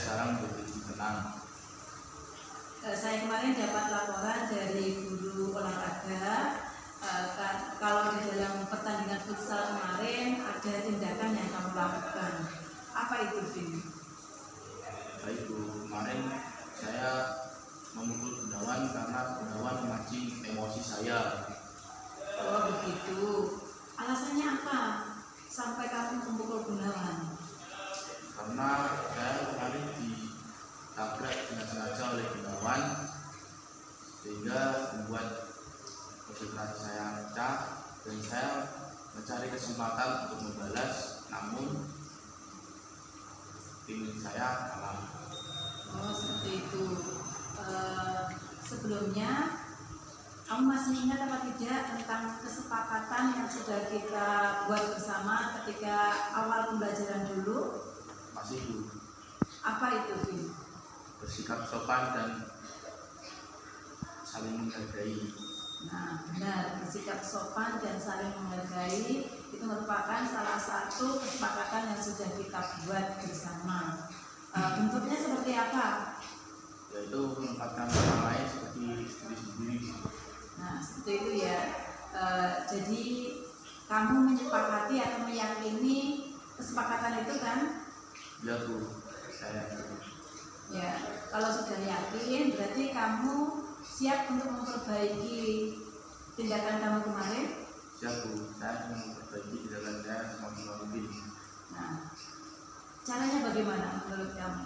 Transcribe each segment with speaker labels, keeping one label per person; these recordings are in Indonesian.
Speaker 1: sekarang lebih tenang.
Speaker 2: Saya kemarin dapat laporan dari guru olahraga kalau di dalam pertandingan futsal kemarin ada tindakan yang kamu lakukan. Apa itu, Vin?
Speaker 1: Baik Bu, kemarin saya memukul Gunawan karena Gunawan memancing emosi saya.
Speaker 2: Oh begitu. Alasannya apa sampai kamu memukul Gunawan?
Speaker 1: Karena saya kemarin ditabrak dengan sengaja oleh Gunawan sehingga membuat konsentrasi saya pecah dan saya mencari kesempatan untuk membalas, namun tim saya kalah.
Speaker 2: Oh seperti itu. Sebelumnya kamu masih ingat apa tidak tentang kesepakatan yang sudah kita buat bersama ketika awal pembelajaran dulu?
Speaker 1: Masih Bu,
Speaker 2: Apa itu, Vin?
Speaker 1: bersikap sopan dan saling menghargai.
Speaker 2: Nah, benar, bersikap sopan dan saling menghargai itu merupakan salah satu kesepakatan yang sudah kita buat bersama. Bentuknya seperti apa?
Speaker 1: Yaitu menempatkan orang lain seperti diri sendiri.
Speaker 2: Nah, seperti itu ya. Jadi kamu menyepakati atau meyakini kesepakatan itu kan?
Speaker 1: Ya Bu, saya
Speaker 2: Ya, kalau sudah yakin berarti kamu siap untuk memperbaiki tindakan kamu kemarin?
Speaker 1: siap Bu, saya ingin memperbaiki tindakan saya semaksimal mungkin.
Speaker 2: Nah, caranya bagaimana menurut kamu?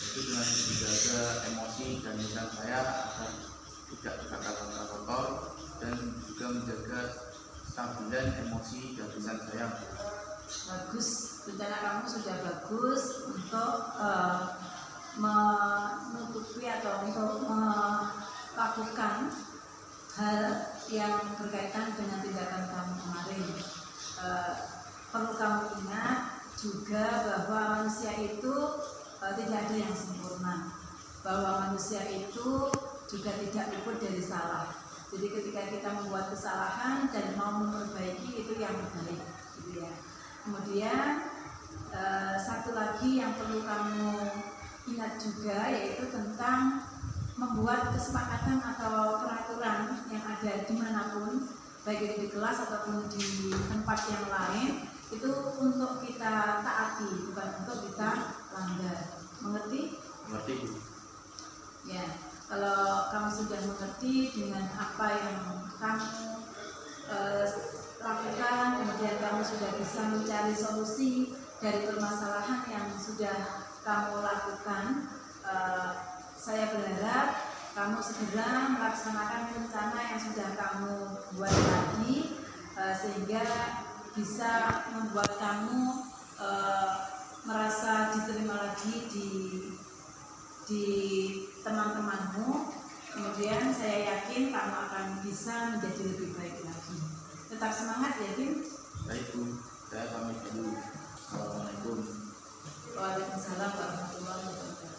Speaker 1: Itu dengan menjaga emosi dan lisan saya agar tidak berkata-kata kotor dan juga menjaga stabilan emosi dan lisan saya.
Speaker 2: Bagus, rencana kamu sudah bagus untuk menutupi atau untuk melakukan hal yang berkaitan dengan tindakan kamu kemarin. Perlu kamu ingat juga bahwa manusia itu tidak ada yang sempurna, bahwa manusia itu juga tidak luput dari salah. Jadi ketika kita membuat kesalahan dan mau memperbaiki itu yang baik, gitu ya. Kemudian satu lagi yang perlu kamu ingat juga yaitu tentang membuat kesepakatan atau peraturan yang ada dimanapun, baik itu di kelas ataupun di tempat yang lain, itu untuk kita taati, bukan untuk kita langgar. Mengerti?
Speaker 1: Mengerti Bu?
Speaker 2: Ya, kalau kamu sudah mengerti dengan apa yang kamu lakukan, kemudian kamu sudah bisa mencari solusi dari permasalahan yang sudah kamu lakukan, saya berharap kamu segera melaksanakan rencana yang sudah kamu buat tadi, sehingga bisa membuat kamu merasa diterima lagi di teman-temanmu. Kemudian saya yakin kamu akan bisa menjadi lebih baik lagi. Tetap semangat ya, Kim.
Speaker 1: Baik Bu, saya pamit dulu. Assalamualaikum.
Speaker 2: Waalaikumsalam warahmatullahi wabarakatuh.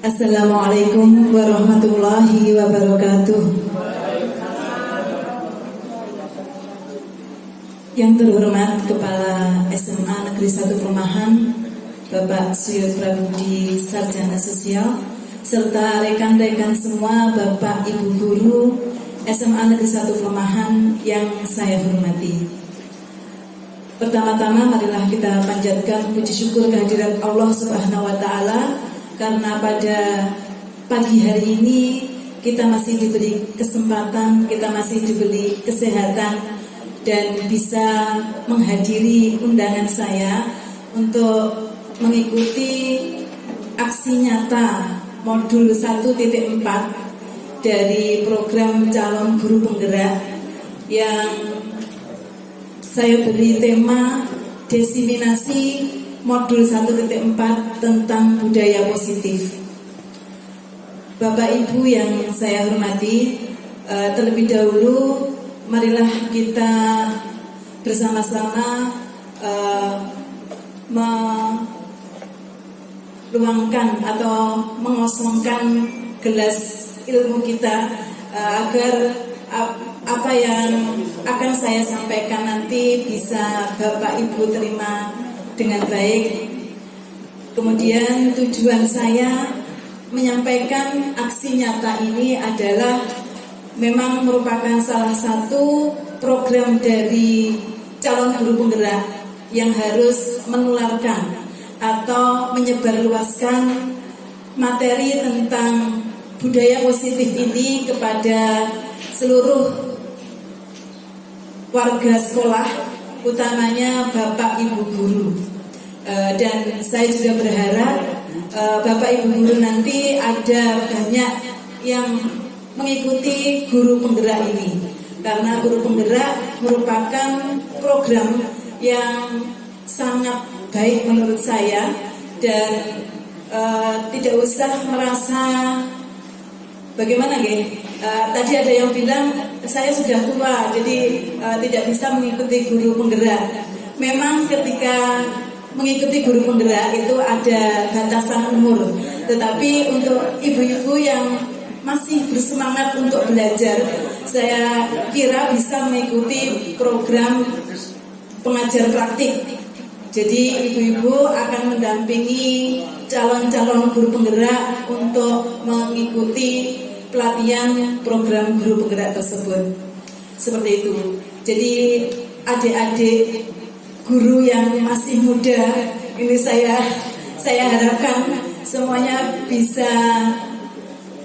Speaker 3: Assalamualaikum warahmatullahi wabarakatuh. Yang terhormat Kepala SMA Negeri 1 Perumahan, Bapak Suyut Prabudi Sarjana Sosial, serta rekan-rekan semua Bapak Ibu Guru SMA Negeri 1 Perumahan yang saya hormati. Pertama-tama marilah kita panjatkan puji syukur kehadirat Allah Subhanahu wa taala karena pada pagi hari ini kita masih diberi kesempatan, kita masih diberi kesehatan dan bisa menghadiri undangan saya untuk mengikuti aksi nyata modul 1.4 dari program calon guru penggerak yang saya beri tema diseminasi modul 1.4 tentang budaya positif. Bapak Ibu yang saya hormati, terlebih dahulu marilah kita bersama-sama meluangkan atau mengosongkan gelas ilmu kita agar apa yang akan saya sampaikan nanti bisa Bapak Ibu terima dengan baik. Kemudian tujuan saya menyampaikan aksi nyata ini adalah memang merupakan salah satu program dari calon guru penggerak yang harus menularkan atau menyebarluaskan materi tentang budaya positif ini kepada seluruh warga sekolah, utamanya Bapak Ibu guru. Dan saya juga berharap Bapak Ibu guru nanti ada banyak yang mengikuti guru penggerak ini, karena guru penggerak merupakan program yang sangat baik menurut saya. Dan tidak usah merasa bagaimana tadi ada yang bilang saya sudah tua jadi tidak bisa mengikuti guru penggerak. Memang ketika mengikuti guru penggerak itu ada batasan umur, tetapi untuk ibu-ibu yang masih bersemangat untuk belajar, saya kira bisa mengikuti program pengajar praktik. Jadi ibu-ibu akan mendampingi calon-calon guru penggerak untuk mengikuti pelatihan program guru penggerak tersebut. Seperti itu. Jadi adik-adik guru yang masih muda ini saya harapkan semuanya bisa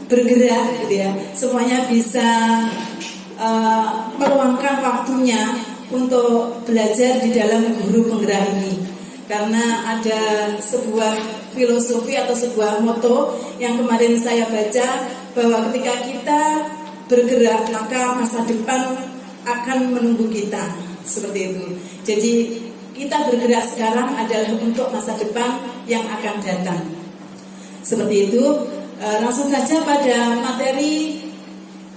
Speaker 3: bergerak gitu ya. Semuanya bisa meluangkan waktunya untuk belajar di dalam guru penggerak ini. Karena ada sebuah filosofi atau sebuah moto yang kemarin saya baca, bahwa ketika kita bergerak maka masa depan akan menunggu kita. Seperti itu. Jadi kita bergerak sekarang adalah untuk masa depan yang akan datang. Seperti itu. Langsung saja pada materi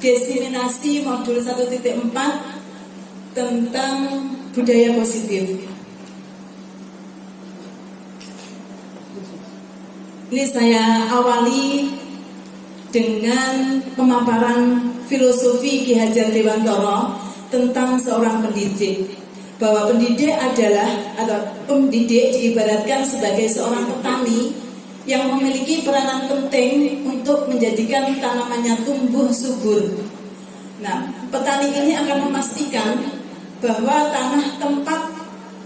Speaker 3: diseminasi modul 1.4 tentang budaya positif. Ini saya awali dengan pemaparan filosofi Ki Hajar Dewantara tentang seorang pendidik. Bahwa pendidik diibaratkan sebagai seorang petani yang memiliki peranan penting untuk menjadikan tanamannya tumbuh subur. Nah, petani ini akan memastikan bahwa tanah tempat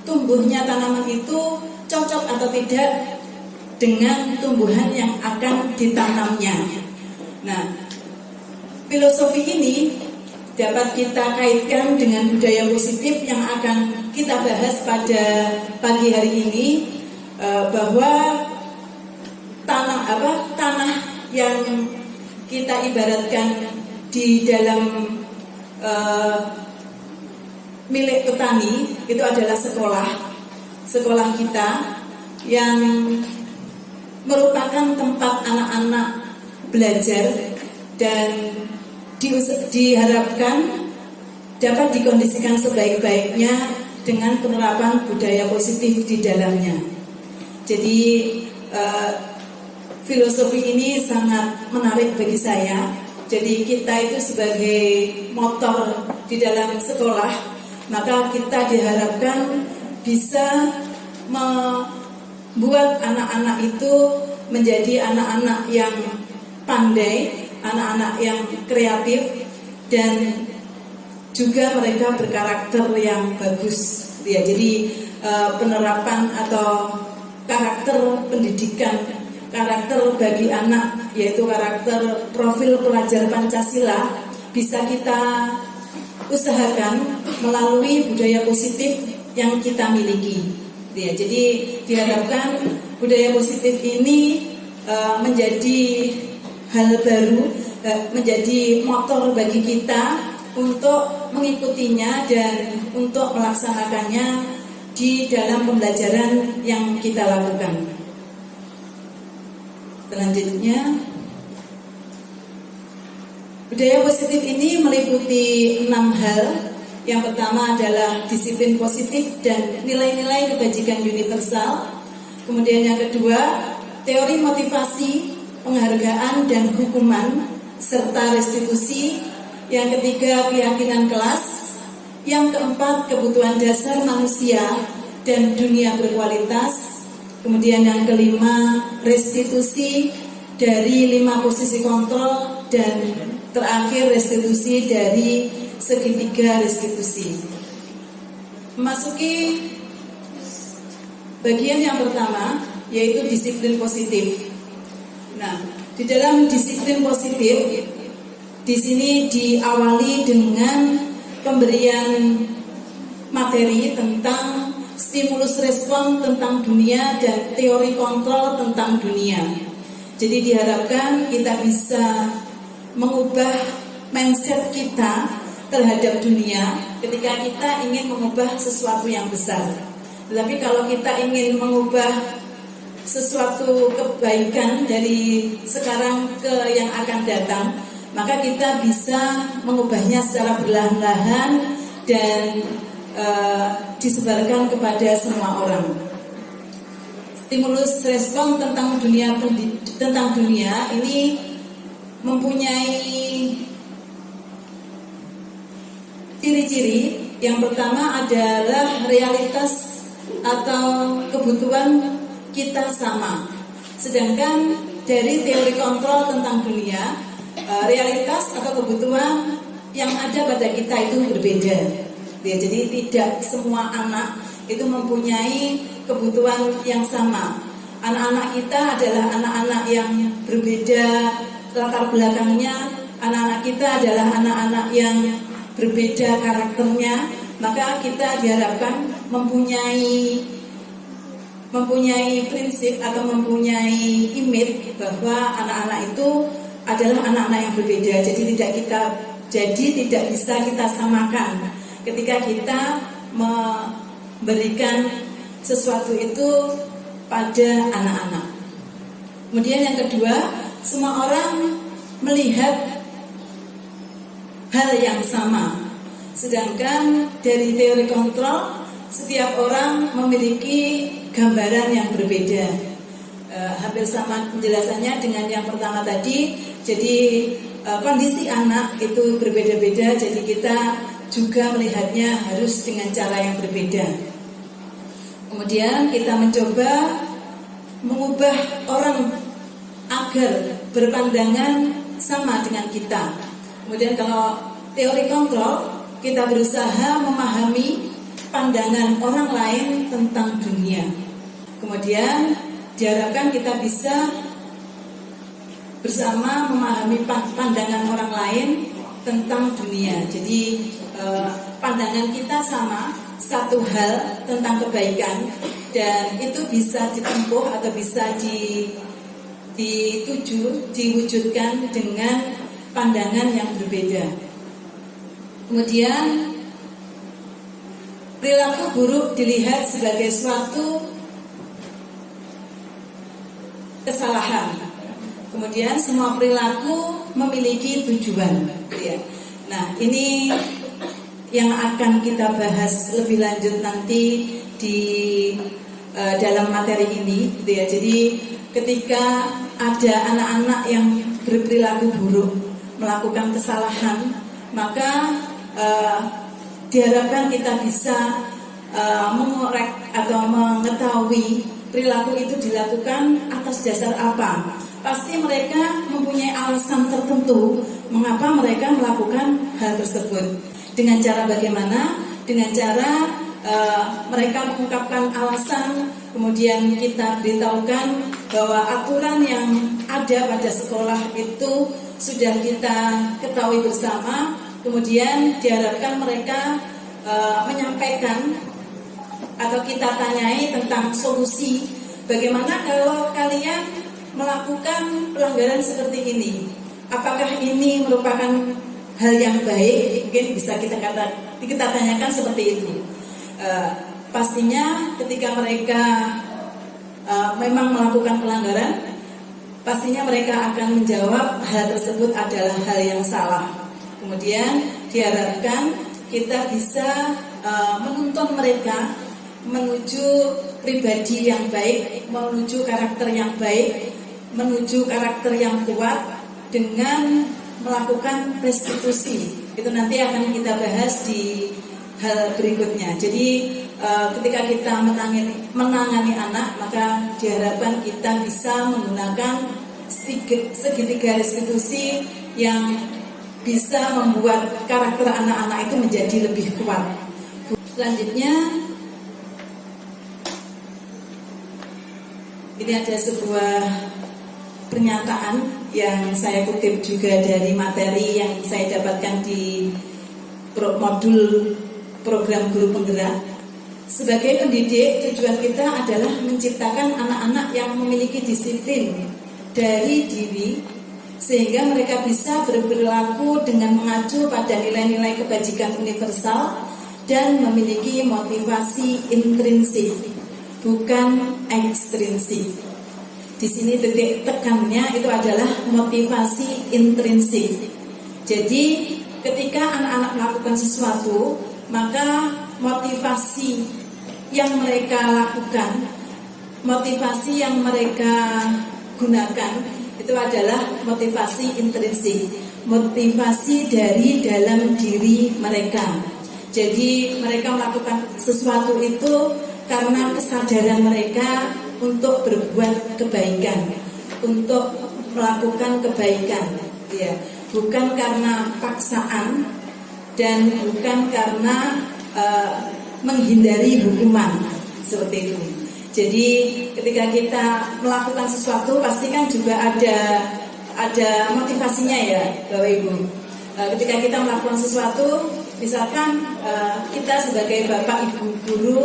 Speaker 3: tumbuhnya tanaman itu cocok atau tidak dengan tumbuhan yang akan ditanamnya. Nah, filosofi ini dapat kita kaitkan dengan budaya positif yang akan kita bahas pada pagi hari ini, bahwa tanah yang kita ibaratkan di dalam milik petani itu adalah sekolah kita yang merupakan tempat anak-anak belajar dan diharapkan dapat dikondisikan sebaik-baiknya dengan penerapan budaya positif di dalamnya. Jadi filosofi ini sangat menarik bagi saya. Jadi kita itu sebagai motor di dalam sekolah, maka kita diharapkan bisa membuat anak-anak itu menjadi anak-anak yang pandai, anak-anak yang kreatif, dan juga mereka berkarakter yang bagus. Ya, jadi penerapan atau karakter pendidikan, karakter bagi anak, yaitu karakter profil pelajar Pancasila, bisa kita usahakan melalui budaya positif yang kita miliki. Ya, jadi diharapkan budaya positif ini menjadi hal baru, menjadi motor bagi kita untuk mengikutinya dan untuk melaksanakannya di dalam pembelajaran yang kita lakukan. Selanjutnya, budaya positif ini meliputi 6 hal. Yang pertama adalah disiplin positif dan nilai-nilai kebajikan universal. Kemudian yang kedua, teori motivasi, penghargaan dan hukuman serta restitusi. Yang ketiga, keyakinan kelas. Yang keempat, kebutuhan dasar manusia dan dunia berkualitas. Kemudian yang kelima, restitusi dari 5 posisi kontrol, dan terakhir restitusi dari segitiga restitusi. Memasuki bagian yang pertama, yaitu disiplin positif. Nah, di dalam disiplin positif, di sini diawali dengan pemberian materi tentang stimulus respon tentang dunia dan teori kontrol tentang dunia. Jadi diharapkan kita bisa mengubah mindset kita terhadap dunia ketika kita ingin mengubah sesuatu yang besar. Tetapi kalau kita ingin mengubah sesuatu kebaikan dari sekarang ke yang akan datang, maka kita bisa mengubahnya secara perlahan-lahan dan disebarkan kepada semua orang. Stimulus respon tentang dunia ini mempunyai ciri-ciri. Yang pertama adalah realitas atau kebutuhan kita sama. Sedangkan dari teori kontrol tentang dunia, realitas atau kebutuhan yang ada pada kita itu berbeda. Ya, jadi tidak semua anak itu mempunyai kebutuhan yang sama. Anak-anak kita adalah anak-anak yang berbeda latar belakangnya. Anak-anak kita adalah anak-anak yang berbeda karakternya. Maka kita diharapkan mempunyai prinsip atau mempunyai image bahwa anak-anak itu adalah anak-anak yang berbeda. Jadi tidak bisa kita samakan ketika kita memberikan sesuatu itu pada anak-anak. Kemudian yang kedua, semua orang melihat hal yang sama. Sedangkan dari teori kontrol, setiap orang memiliki gambaran yang berbeda. Hampir sama penjelasannya dengan yang pertama tadi. Jadi kondisi anak itu berbeda-beda. Jadi kita juga melihatnya harus dengan cara yang berbeda. Kemudian kita mencoba mengubah orang agar berpandangan sama dengan kita. Kemudian kalau teori kontrol, kita berusaha memahami pandangan orang lain tentang dunia. Kemudian diharapkan kita bisa bersama memahami pandangan orang lain tentang dunia. Jadi pandangan kita sama satu hal tentang kebaikan, dan itu bisa ditempuh atau bisa diwujudkan dengan pandangan yang berbeda. Kemudian perilaku buruk dilihat sebagai suatu kesalahan. Kemudian semua perilaku memiliki tujuan. Nah, ini yang akan kita bahas lebih lanjut nanti di dalam materi ini. Jadi ketika ada anak-anak yang berperilaku buruk, melakukan kesalahan, maka diharapkan kita bisa mengorek atau mengetahui perilaku itu dilakukan atas dasar apa. Pasti mereka mempunyai alasan tertentu mengapa mereka melakukan hal tersebut. Dengan cara bagaimana? Dengan cara mereka mengungkapkan alasan, kemudian kita beritahukan bahwa aturan yang ada pada sekolah itu sudah kita ketahui bersama. Kemudian diharapkan mereka menyampaikan atau kita tanyai tentang solusi. Bagaimana kalau kalian melakukan pelanggaran seperti ini? Apakah ini merupakan hal yang baik? Mungkin bisa kita tanyakan seperti itu. Pastinya ketika mereka memang melakukan pelanggaran, pastinya mereka akan menjawab hal tersebut adalah hal yang salah. Kemudian diharapkan kita bisa menuntun mereka menuju pribadi yang baik, menuju karakter yang baik, menuju karakter yang kuat dengan melakukan restitusi. Itu nanti akan kita bahas di hal berikutnya. Jadi ketika kita menangani anak, maka diharapkan kita bisa menggunakan segitiga restitusi yang bisa membuat karakter anak-anak itu menjadi lebih kuat. Selanjutnya, ini ada sebuah pernyataan yang saya kutip juga dari materi yang saya dapatkan di modul program guru penggerak. Sebagai pendidik, tujuan kita adalah menciptakan anak-anak yang memiliki disiplin dari diri, sehingga mereka bisa berperilaku dengan mengacu pada nilai-nilai kebajikan universal dan memiliki motivasi intrinsik, bukan ekstrinsik. Di sini titik tekannya itu adalah motivasi intrinsik. Jadi ketika anak-anak melakukan sesuatu, maka motivasi yang mereka lakukan, motivasi yang mereka gunakan itu adalah motivasi intrinsik, motivasi dari dalam diri mereka. Jadi mereka melakukan sesuatu itu karena kesadaran mereka untuk berbuat kebaikan, untuk melakukan kebaikan, ya, bukan karena paksaan dan bukan karena menghindari hukuman, seperti itu. Jadi ketika kita melakukan sesuatu pasti kan juga ada motivasinya ya, Bapak Ibu. Ketika kita melakukan sesuatu, misalkan kita sebagai Bapak Ibu guru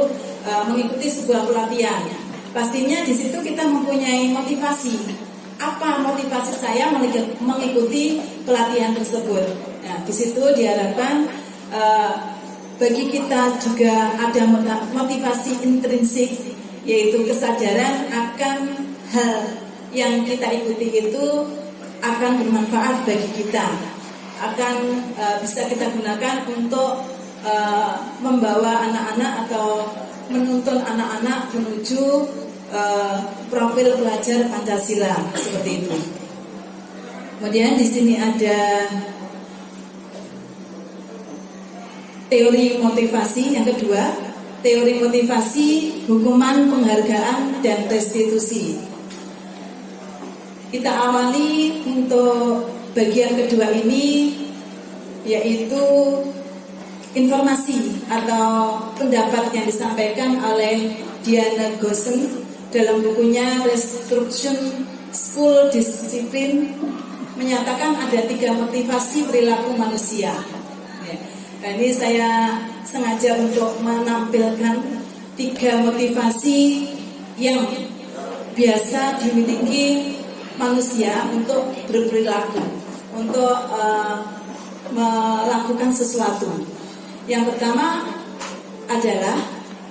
Speaker 3: mengikuti sebuah pelatihan, pastinya di situ kita mempunyai motivasi. Apa motivasi saya mengikuti pelatihan tersebut? Nah, di situ diharapkan bagi kita juga ada motivasi intrinsik, yaitu kesadaran akan hal yang kita ikuti itu akan bermanfaat bagi kita, akan bisa kita gunakan untuk membawa anak-anak atau menuntun anak-anak menuju profil pelajar Pancasila, seperti itu. Kemudian di sini ada teori motivasi yang kedua, teori motivasi, hukuman, penghargaan, dan restitusi. Kita awali untuk bagian kedua ini, yaitu informasi atau pendapat yang disampaikan oleh Diana Gosen dalam bukunya Restruction School Discipline, menyatakan ada 3 motivasi perilaku manusia. Nah, ini saya sengaja untuk menampilkan 3 motivasi yang biasa dimiliki manusia untuk berperilaku, untuk melakukan sesuatu. Yang pertama adalah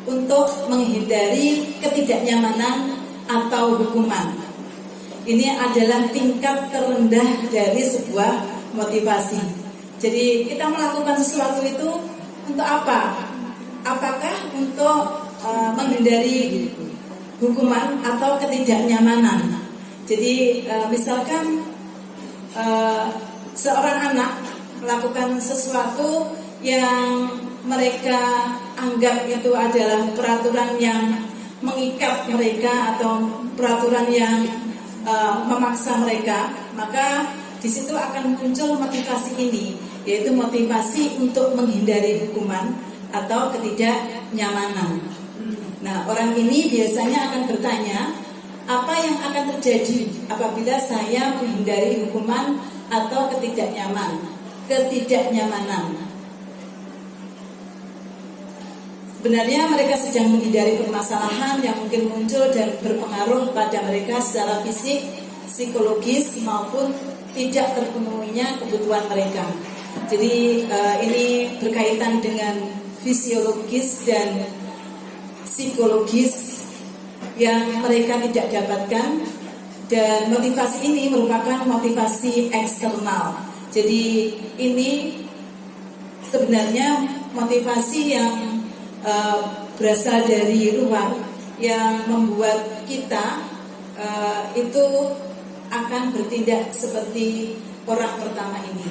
Speaker 3: untuk menghindari ketidaknyamanan atau hukuman. Ini adalah tingkat terendah dari sebuah motivasi. Jadi kita melakukan sesuatu itu untuk apa? Apakah untuk menghindari hukuman atau ketidaknyamanan? Jadi misalkan seorang anak melakukan sesuatu yang mereka anggap itu adalah peraturan yang mengikat mereka atau peraturan yang memaksa mereka, maka di situ akan muncul motivasi ini, yaitu motivasi untuk menghindari hukuman atau ketidaknyamanan. Nah, orang ini biasanya akan bertanya, apa yang akan terjadi apabila saya menghindari hukuman atau ketidaknyamanan? Sebenarnya mereka sedang menghindari permasalahan yang mungkin muncul dan berpengaruh pada mereka secara fisik, psikologis maupun tidak terpenuhinya kebutuhan mereka. Jadi ini berkaitan dengan fisiologis dan psikologis yang mereka tidak dapatkan, dan motivasi ini merupakan motivasi eksternal. Jadi ini sebenarnya motivasi yang berasal dari luar yang membuat kita itu akan bertindak seperti orang pertama ini.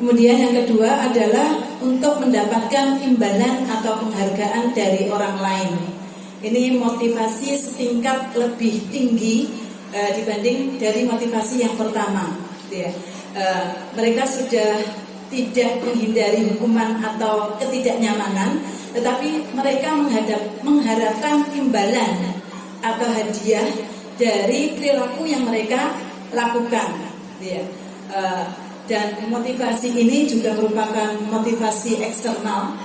Speaker 3: Kemudian yang kedua adalah untuk mendapatkan imbalan atau penghargaan dari orang lain. Ini motivasi setingkat lebih tinggi dibanding dari motivasi yang pertama. Ya. Mereka sudah tidak menghindari hukuman atau ketidaknyamanan, tetapi mereka mengharapkan imbalan atau hadiah dari perilaku yang mereka lakukan. Ya. Dan motivasi ini juga merupakan motivasi eksternal.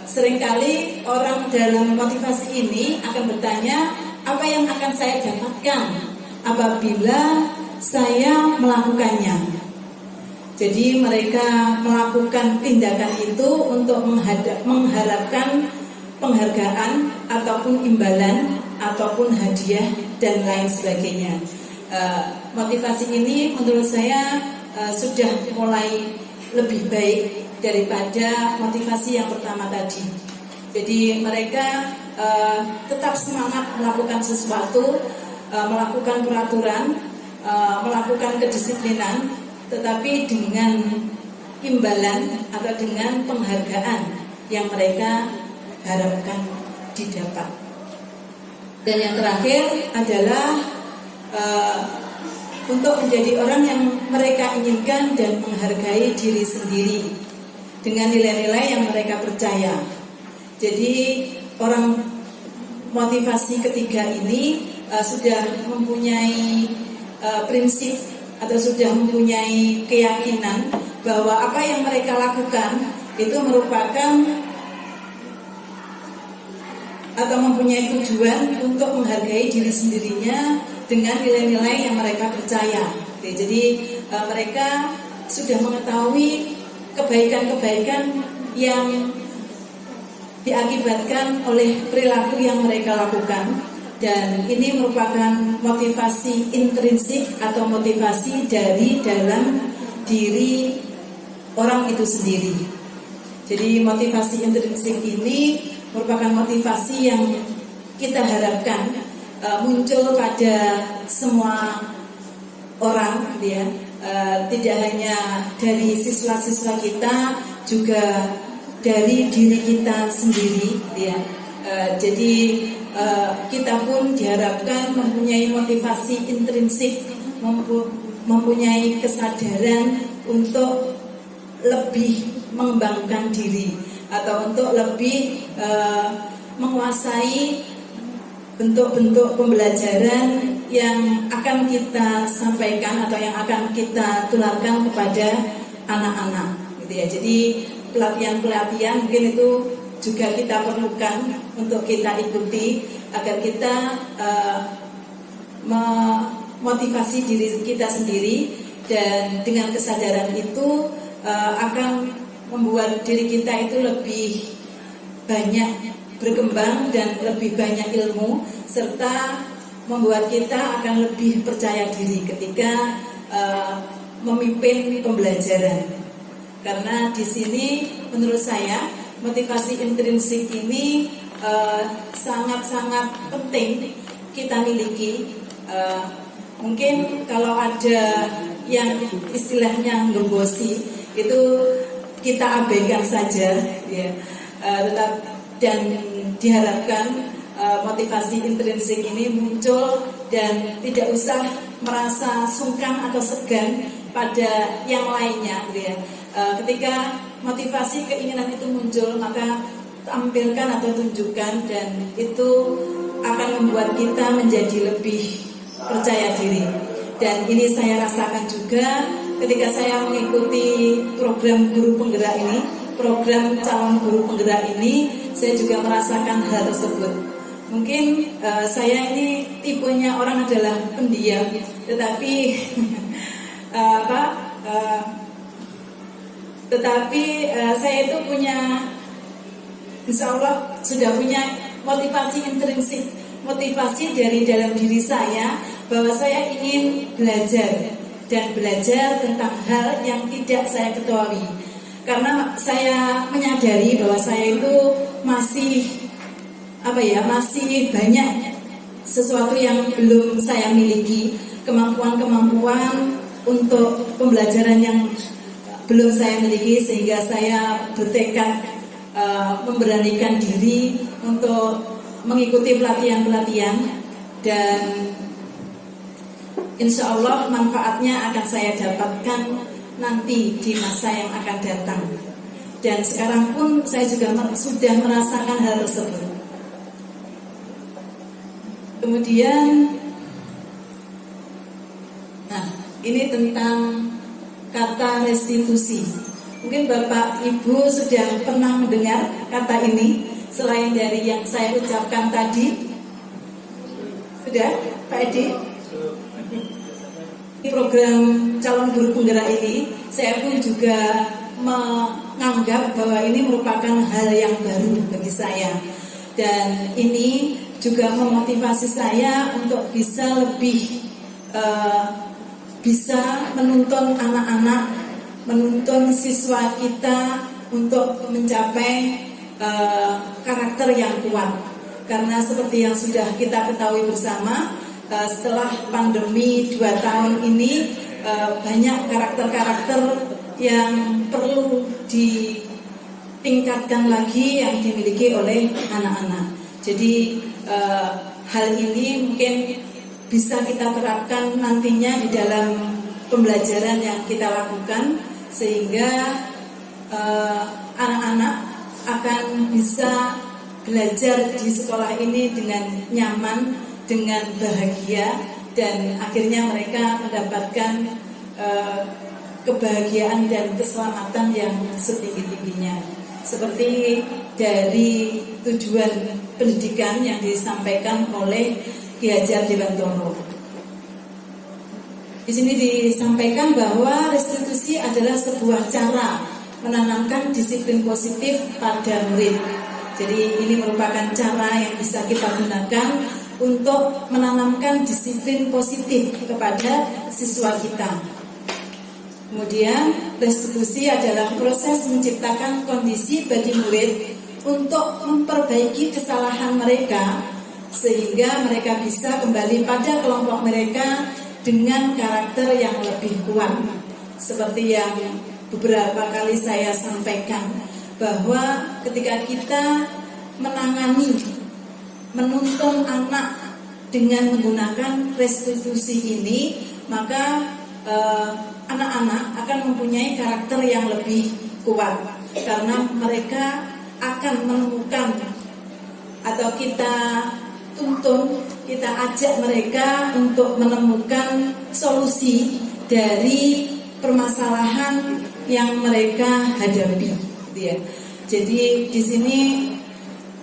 Speaker 3: Seringkali orang dalam motivasi ini akan bertanya, apa yang akan saya dapatkan apabila saya melakukannya. Jadi mereka melakukan tindakan itu untuk mengharapkan penghargaan ataupun imbalan ataupun hadiah dan lain sebagainya. Motivasi ini menurut saya sudah mulai lebih baik daripada motivasi yang pertama tadi. Jadi mereka tetap semangat melakukan sesuatu, melakukan peraturan, melakukan kedisiplinan, tetapi dengan imbalan atau dengan penghargaan yang mereka harapkan didapat. Dan yang terakhir adalah untuk menjadi orang yang mereka inginkan dan menghargai diri sendiri dengan nilai-nilai yang mereka percaya. Jadi orang motivasi ketiga ini sudah mempunyai prinsip atau sudah mempunyai keyakinan bahwa apa yang mereka lakukan itu merupakan atau mempunyai tujuan untuk menghargai diri sendirinya dengan nilai-nilai yang mereka percaya. Oke, jadi mereka sudah mengetahui kebaikan-kebaikan yang diakibatkan oleh perilaku yang mereka lakukan, dan ini merupakan motivasi intrinsik atau motivasi dari dalam diri orang itu sendiri. Jadi motivasi intrinsik ini merupakan motivasi yang kita harapkan muncul pada semua orang, ya. Tidak hanya dari siswa-siswa kita, juga dari diri kita sendiri, ya. Jadi kita pun diharapkan mempunyai motivasi intrinsik, mempunyai kesadaran untuk lebih mengembangkan diri atau untuk lebih menguasai bentuk-bentuk pembelajaran yang akan kita sampaikan atau yang akan kita tularkan kepada anak-anak, gitu ya. Jadi pelatihan-pelatihan mungkin itu juga kita perlukan untuk kita ikuti agar kita memotivasi diri kita sendiri, dan dengan kesadaran itu akan membuat diri kita itu lebih banyak berkembang dan lebih banyak ilmu, serta membuat kita akan lebih percaya diri ketika memimpin pembelajaran. Karena di sini menurut saya motivasi intrinsik ini sangat-sangat penting kita miliki. Mungkin kalau ada yang istilahnya ngebosi itu kita abaikan saja, ya. Dan diharapkan motivasi intrinsik ini muncul dan tidak usah merasa sungkan atau segan pada yang lainnya, gitu ya. Ketika motivasi keinginan itu muncul, maka tampilkan atau tunjukkan, dan itu akan membuat kita menjadi lebih percaya diri. Dan ini saya rasakan juga ketika saya mengikuti program guru penggerak ini, program calon guru penggerak ini, saya juga merasakan hal tersebut. Mungkin saya ini tipenya orang adalah pendiam, tetapi saya itu punya, insya Allah sudah punya motivasi intrinsik, motivasi dari dalam diri saya bahwa saya ingin belajar dan belajar tentang hal yang tidak saya ketahui. Karena saya menyadari bahwa saya itu masih banyak sesuatu yang belum saya miliki, kemampuan-kemampuan untuk pembelajaran yang belum saya miliki, sehingga saya bertekad memberanikan diri untuk mengikuti pelatihan-pelatihan, dan insya Allah manfaatnya akan saya dapatkan nanti di masa yang akan datang. Dan sekarang pun saya juga sudah merasakan hal tersebut. Kemudian, nah ini tentang kata restitusi. Mungkin Bapak Ibu sudah pernah mendengar kata ini selain dari yang saya ucapkan tadi. Sudah, Pak Edi? Program calon guru penggerak ini, saya pun juga menganggap bahwa ini merupakan hal yang baru bagi saya. Dan ini juga memotivasi saya untuk bisa lebih bisa menuntun anak-anak, menuntun siswa kita untuk mencapai karakter yang kuat. Karena seperti yang sudah kita ketahui bersama, setelah pandemi 2 tahun ini, banyak karakter-karakter yang perlu ditingkatkan lagi yang dimiliki oleh anak-anak. Jadi hal ini mungkin bisa kita terapkan nantinya di dalam pembelajaran yang kita lakukan, sehingga anak-anak akan bisa belajar di sekolah ini dengan nyaman, dengan bahagia, dan akhirnya mereka mendapatkan kebahagiaan dan keselamatan yang setinggi-tingginya. Seperti dari tujuan pendidikan yang disampaikan oleh Ki Hajar Dewantoro. Di sini disampaikan bahwa restitusi adalah sebuah cara menanamkan disiplin positif pada murid. Jadi ini merupakan cara yang bisa kita gunakan untuk menanamkan disiplin positif kepada siswa kita. Kemudian restitusi adalah proses menciptakan kondisi bagi murid untuk memperbaiki kesalahan mereka, sehingga mereka bisa kembali pada kelompok mereka dengan karakter yang lebih kuat. Seperti yang beberapa kali saya sampaikan, bahwa ketika kita menangani, menuntun anak dengan menggunakan restitusi ini, maka anak-anak akan mempunyai karakter yang lebih kuat, karena mereka akan menemukan, atau kita tuntun, kita ajak mereka untuk menemukan solusi dari permasalahan yang mereka hadapi, gitu ya. Jadi di sini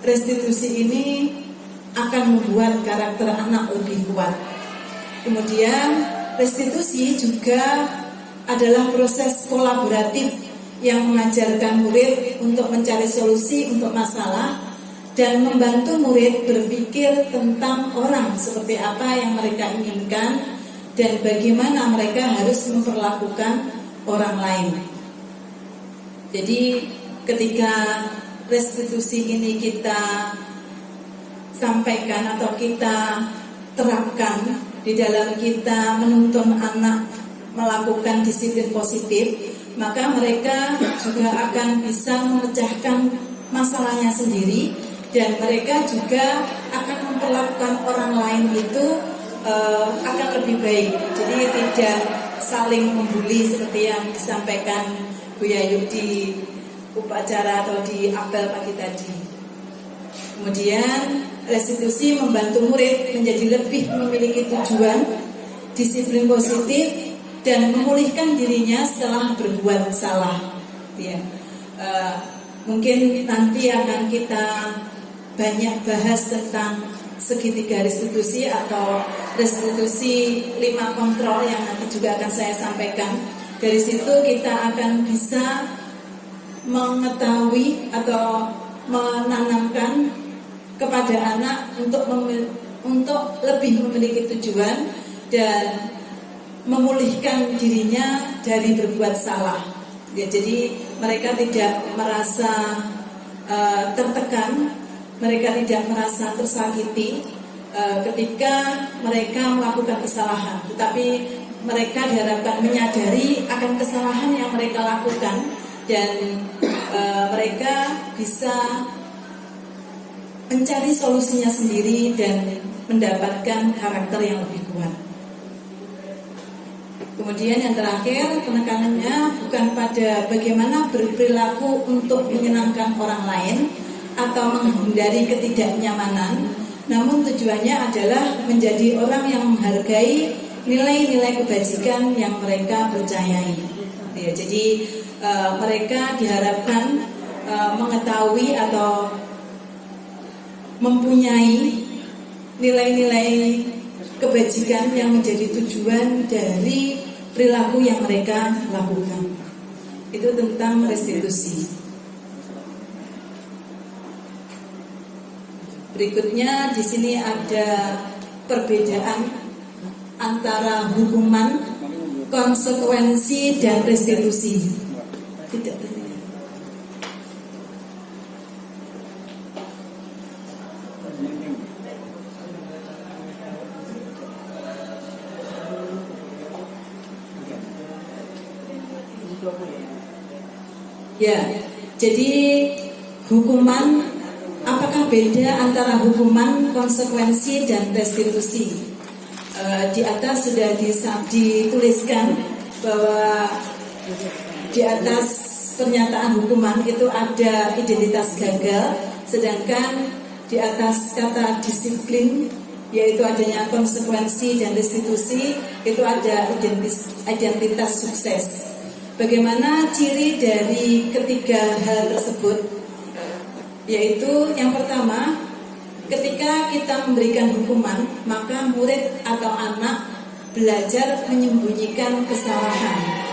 Speaker 3: restitusi ini akan membuat karakter anak lebih kuat. Kemudian restitusi juga adalah proses kolaboratif yang mengajarkan murid untuk mencari solusi untuk masalah dan membantu murid berpikir tentang orang seperti apa yang mereka inginkan dan bagaimana mereka harus memperlakukan orang lain. Jadi ketika restitusi ini kita sampaikan atau kita terapkan di dalam kita menuntun anak melakukan disiplin positif, maka mereka juga akan bisa memecahkan masalahnya sendiri, dan mereka juga akan memperlakukan orang lain itu akan lebih baik. Jadi tidak saling membuli seperti yang disampaikan Bu Yayu di upacara atau di apel pagi tadi. Kemudian restitusi membantu murid menjadi lebih memiliki tujuan, disiplin positif, dan memulihkan dirinya setelah berbuat salah. Ya. Mungkin nanti akan kita banyak bahas tentang segitiga restitusi atau restitusi 5 kontrol yang nanti juga akan saya sampaikan. Dari situ kita akan bisa mengetahui atau menanamkan kepada anak untuk lebih memiliki tujuan dan memulihkan dirinya dari berbuat salah. Ya, jadi mereka tidak merasa tertekan, mereka tidak merasa tersakiti ketika mereka melakukan kesalahan, tetapi mereka diharapkan menyadari akan kesalahan yang mereka lakukan dan mereka bisa mencari solusinya sendiri dan mendapatkan karakter yang lebih kuat. Kemudian yang terakhir, penekanannya bukan pada bagaimana berperilaku untuk menyenangkan orang lain atau menghindari ketidaknyamanan, namun tujuannya adalah menjadi orang yang menghargai nilai-nilai kebajikan yang mereka percayai. Ya, jadi mereka diharapkan mengetahui atau mempunyai nilai-nilai kebajikan yang menjadi tujuan dari perilaku yang mereka lakukan. Itu tentang restitusi. Berikutnya di sini ada perbedaan antara hukuman, konsekuensi, dan restitusi. Tidak terlihat. Ya, jadi hukuman, apakah beda antara hukuman, konsekuensi, dan restitusi? Di atas sudah dituliskan bahwa di atas pernyataan hukuman itu ada identitas gagal, sedangkan di atas kata disiplin, yaitu adanya konsekuensi dan restitusi, itu ada identitas sukses. Bagaimana ciri dari ketiga hal tersebut? Yaitu yang pertama, ketika kita memberikan hukuman, maka murid atau anak belajar menyembunyikan kesalahan.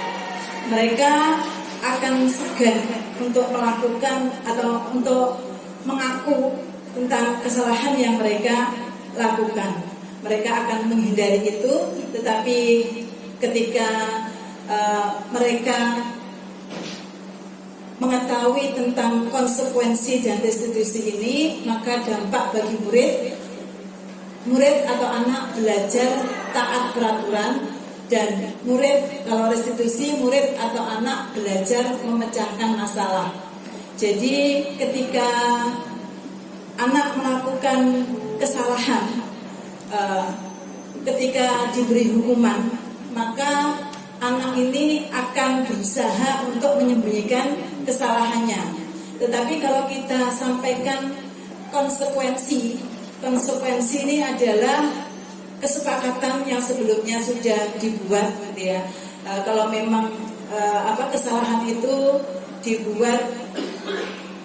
Speaker 3: Mereka akan segan untuk melakukan atau untuk mengaku tentang kesalahan yang mereka lakukan. Mereka akan menghindari itu, tetapi ketika mereka mengetahui tentang konsekuensi dan restitusi ini, maka dampak bagi murid atau anak belajar taat peraturan, dan murid, kalau restitusi, murid atau anak belajar memecahkan masalah. Jadi ketika anak melakukan kesalahan, ketika diberi hukuman, maka anak ini akan berusaha untuk menyembunyikan kesalahannya. Tetapi kalau kita sampaikan konsekuensi ini adalah kesepakatan yang sebelumnya sudah dibuat, gitu ya. Kalau memang kesalahan itu dibuat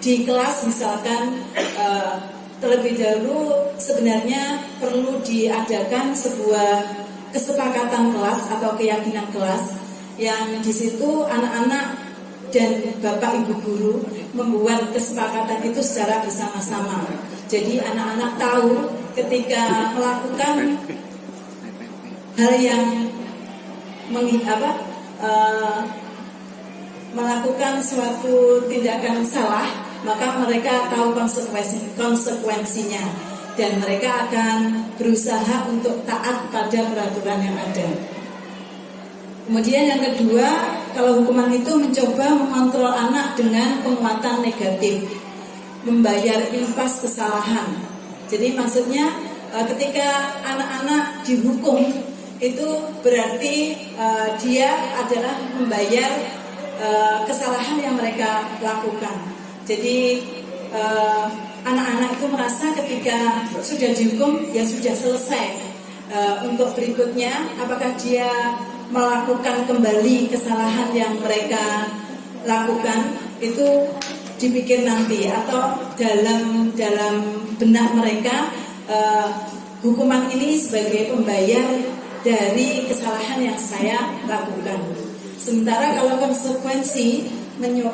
Speaker 3: di kelas misalkan, terlebih dahulu sebenarnya perlu diadakan sebuah kesepakatan kelas atau keyakinan kelas yang di situ anak-anak dan bapak ibu guru membuat kesepakatan itu secara bersama-sama. Jadi anak-anak tahu ketika melakukan hal yang melakukan suatu tindakan salah, maka mereka tahu konsekuensinya. Dan mereka akan berusaha untuk taat pada peraturan yang ada. Kemudian yang kedua, kalau hukuman itu mencoba mengontrol anak dengan penguatan negatif, membayar impas kesalahan. Jadi maksudnya ketika anak-anak dihukum, itu berarti dia adalah membayar kesalahan yang mereka lakukan. Jadi anak-anak itu merasa ketika sudah dihukum, ya sudah selesai. Untuk berikutnya, apakah dia melakukan kembali kesalahan yang mereka lakukan, itu dipikir nanti, atau dalam benak mereka hukuman ini sebagai pembayar dari kesalahan yang saya lakukan. Sementara kalau konsekuensi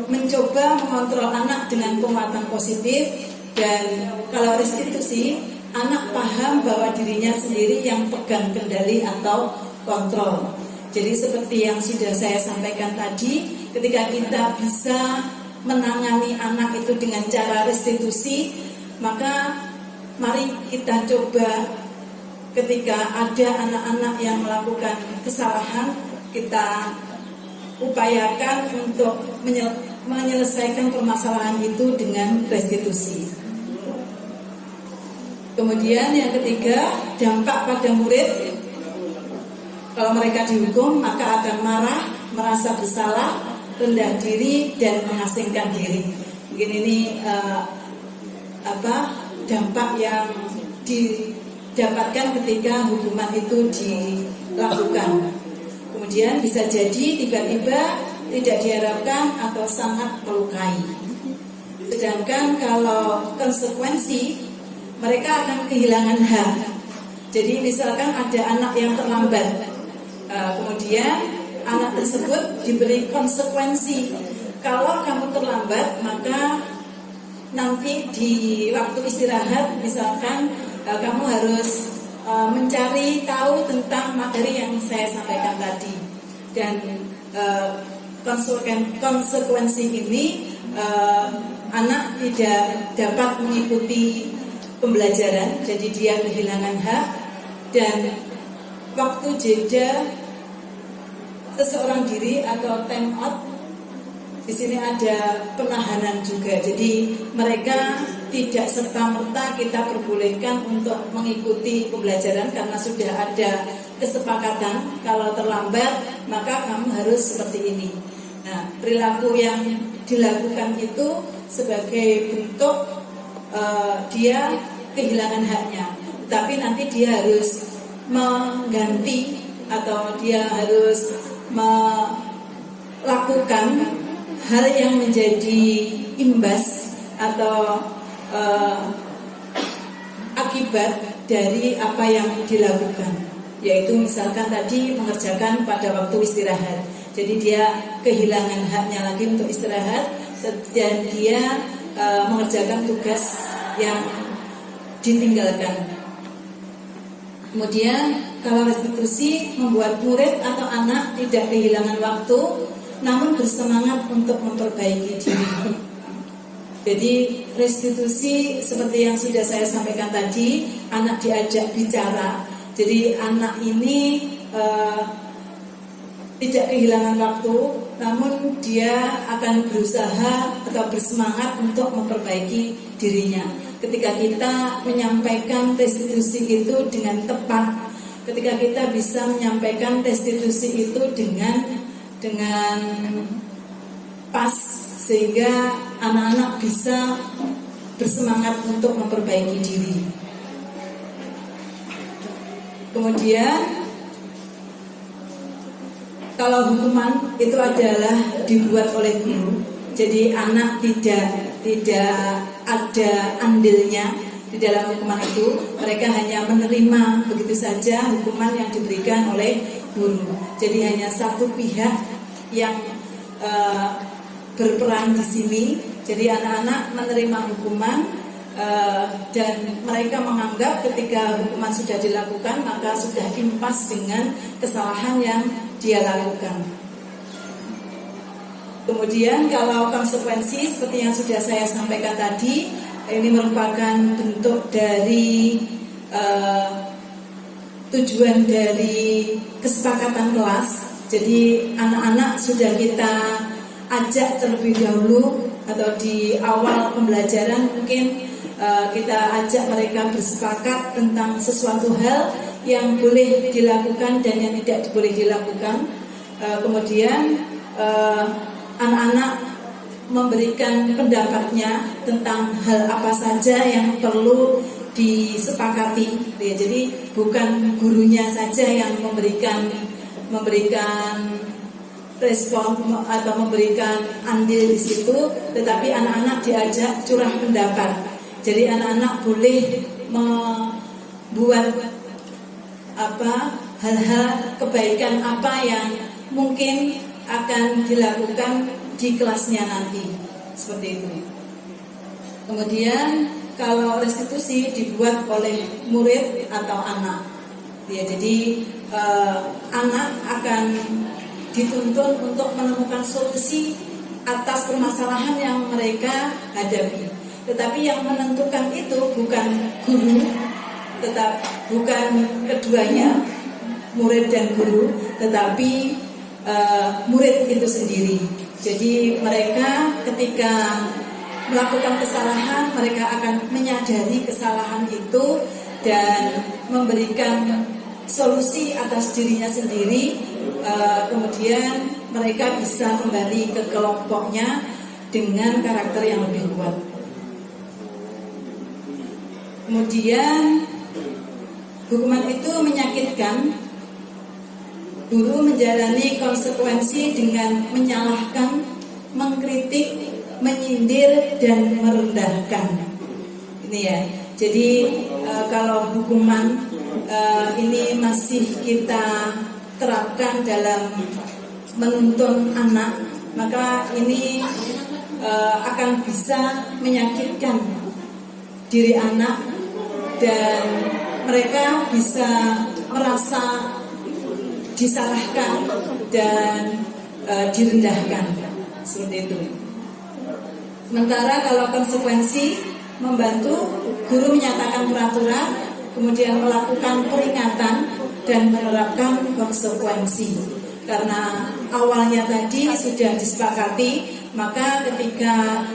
Speaker 3: mencoba mengontrol anak dengan penguatan positif, dan kalau restitusi, anak paham bahwa dirinya sendiri yang pegang kendali atau kontrol. Jadi seperti yang sudah saya sampaikan tadi, ketika kita bisa menangani anak itu dengan cara restitusi, maka mari kita coba ketika ada anak-anak yang melakukan kesalahan, kita upayakan untuk menyelesaikan permasalahan itu dengan restitusi. Kemudian yang ketiga, dampak pada murid. Kalau mereka dihukum, maka akan marah, merasa bersalah, rendah diri, dan mengasingkan diri. Mungkin ini dampak yang didapatkan ketika hukuman itu dilakukan. Kemudian bisa jadi tiba-tiba tidak diharapkan atau sangat melukai. Sedangkan kalau konsekuensi, mereka akan kehilangan hak. Jadi misalkan ada anak yang terlambat, kemudian anak tersebut diberi konsekuensi. Kalau kamu terlambat, maka nanti di waktu istirahat misalkan kamu harus mencari tahu tentang materi yang saya sampaikan tadi. Dan konsekuensi ini anak tidak dapat mengikuti pembelajaran, jadi dia kehilangan hak. Dan waktu jeda seseorang diri atau time out, di sini ada penahanan juga. Jadi mereka tidak serta-merta kita perbolehkan untuk mengikuti pembelajaran karena sudah ada kesepakatan kalau terlambat maka kamu harus seperti ini. Nah, perilaku yang dilakukan itu sebagai bentuk dia kehilangan haknya, tapi nanti dia harus mengganti atau dia harus melakukan hal yang menjadi imbas atau akibat dari apa yang dilakukan, yaitu misalkan tadi mengerjakan pada waktu istirahat. Jadi dia kehilangan haknya lagi untuk istirahat dan dia mengerjakan tugas yang ditinggalkan. Kemudian kalau restitusi membuat murid atau anak tidak kehilangan waktu, namun bersemangat untuk memperbaiki diri. Jadi restitusi seperti yang sudah saya sampaikan tadi, anak diajak bicara. Jadi anak ini tidak kehilangan waktu, namun dia akan berusaha atau bersemangat untuk memperbaiki dirinya. Ketika kita menyampaikan restitusi itu dengan tepat, ketika kita bisa menyampaikan restitusi itu dengan pas, sehingga anak-anak bisa bersemangat untuk memperbaiki diri. Kemudian kalau hukuman itu adalah dibuat oleh guru, jadi anak tidak ada andilnya di dalam hukuman itu. Mereka hanya menerima begitu saja hukuman yang diberikan oleh guru. Jadi hanya satu pihak yang berperan di sini. Jadi anak-anak menerima hukuman dan mereka menganggap ketika hukuman sudah dilakukan maka sudah impas dengan kesalahan yang dia lakukan. Kemudian kalau konsekuensi seperti yang sudah saya sampaikan tadi, ini merupakan bentuk dari tujuan dari kesepakatan kelas. Jadi anak-anak sudah kita ajak terlebih dahulu atau di awal pembelajaran mungkin kita ajak mereka bersepakat tentang sesuatu hal yang boleh dilakukan dan yang tidak boleh dilakukan. Kemudian anak-anak memberikan pendapatnya tentang hal apa saja yang perlu disepakati. Ya, jadi bukan gurunya saja yang memberikan respon atau memberikan andil di situ, tetapi anak-anak diajak curah pendapat. Jadi anak-anak boleh membuat hal-hal kebaikan apa yang mungkin akan dilakukan di kelasnya nanti, seperti itu. Kemudian kalau restitusi dibuat oleh murid atau anak, ya, jadi anak akan dituntun untuk menemukan solusi atas permasalahan yang mereka hadapi. Tetapi yang menentukan itu bukan guru, tetap bukan keduanya, murid dan guru, tetapi murid itu sendiri. Jadi mereka ketika melakukan kesalahan, mereka akan menyadari kesalahan itu dan memberikan solusi atas dirinya sendiri. Kemudian mereka bisa kembali ke kelompoknya dengan karakter yang lebih kuat. Kemudian hukuman itu menyakitkan. Guru menjalani konsekuensi dengan menyalahkan, mengkritik, menyindir, dan merendahkan. Ini ya. Jadi kalau hukuman ini masih kita terapkan dalam menuntun anak, maka ini akan bisa menyakitkan diri anak dan mereka bisa merasa disalahkan dan direndahkan, seperti itu. Sementara kalau konsekuensi membantu, guru menyatakan peraturan, kemudian melakukan peringatan dan menerapkan konsekuensi. Karena awalnya tadi sudah disepakati, maka ketika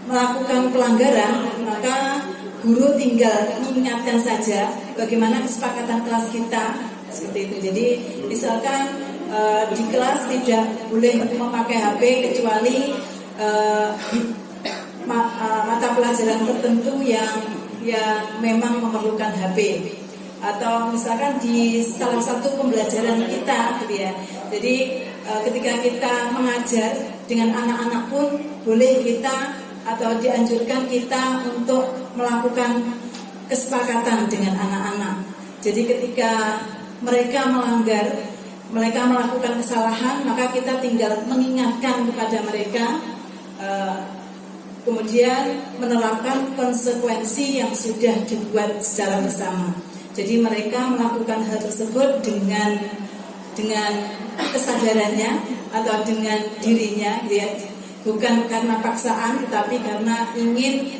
Speaker 3: melakukan pelanggaran, maka guru tinggal mengingatkan saja bagaimana kesepakatan kelas kita, seperti itu. Jadi misalkan di kelas tidak boleh memakai HP kecuali mata pelajaran tertentu yang memang memerlukan HP, atau misalkan di salah satu pembelajaran kita, gitu ya. Jadi ketika kita mengajar dengan anak-anak pun boleh kita atau dianjurkan kita untuk melakukan kesepakatan dengan anak-anak. Jadi ketika mereka melanggar, mereka melakukan kesalahan, maka kita tinggal mengingatkan kepada mereka, kemudian menerapkan konsekuensi yang sudah dibuat secara bersama. Jadi mereka melakukan hal tersebut dengan kesadarannya atau dengan dirinya, ya. Bukan karena paksaan, tetapi karena ingin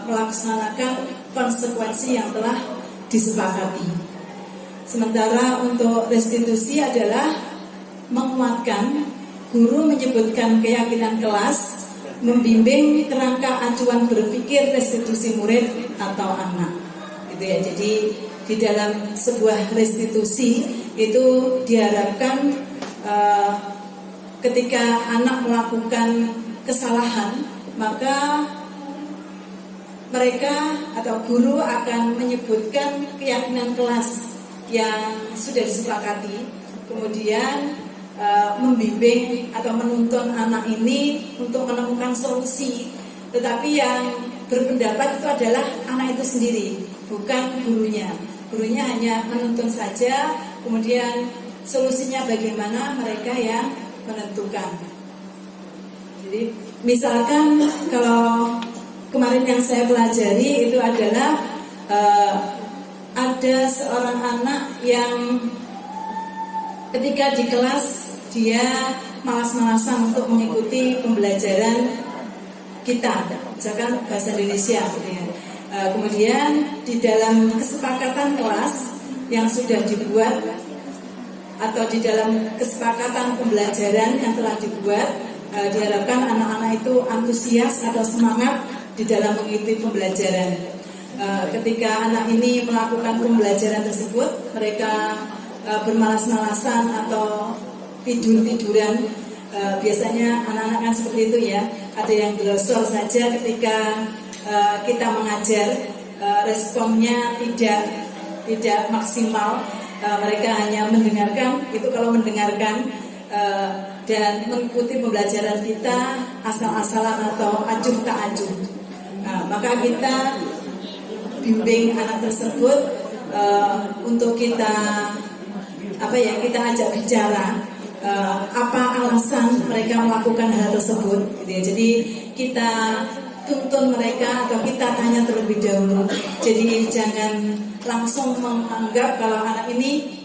Speaker 3: melaksanakan konsekuensi yang telah disepakati. Sementara untuk restitusi adalah menguatkan, guru menyebutkan keyakinan kelas, membimbing kerangka acuan berpikir restitusi murid atau anak. Gitu ya. Jadi di dalam sebuah restitusi itu diharapkan ketika anak melakukan kesalahan, maka mereka atau guru akan menyebutkan keyakinan kelas yang sudah disepakati, kemudian membimbing atau menuntun anak ini untuk menemukan solusi. Tetapi yang berpendapat itu adalah anak itu sendiri, bukan gurunya. Gurunya hanya menuntun saja, kemudian solusinya bagaimana mereka yang menentukan. Jadi misalkan kalau kemarin yang saya pelajari itu adalah ada seorang anak yang ketika di kelas dia malas-malasan untuk mengikuti pembelajaran kita, misalkan bahasa Indonesia, gitu ya. Kemudian di dalam kesepakatan kelas yang sudah dibuat atau di dalam kesepakatan pembelajaran yang telah dibuat, diharapkan anak-anak itu antusias atau semangat di dalam mengikuti pembelajaran. Ketika anak ini melakukan pembelajaran tersebut, mereka bermalas-malasan atau tidur-tiduran. Biasanya anak-anak kan seperti itu ya. Ada yang glosor saja ketika kita mengajar, responnya tidak maksimal. Mereka hanya mendengarkan, itu kalau mendengarkan dan mengikuti pembelajaran kita asal-asalan atau acuh tak acuh. Maka kita bimbing anak tersebut untuk kita kita ajak bicara apa alasan mereka melakukan hal tersebut, gitu ya. Jadi kita tuntun mereka atau kita tanya terlebih dahulu. Jadi jangan langsung menganggap kalau anak ini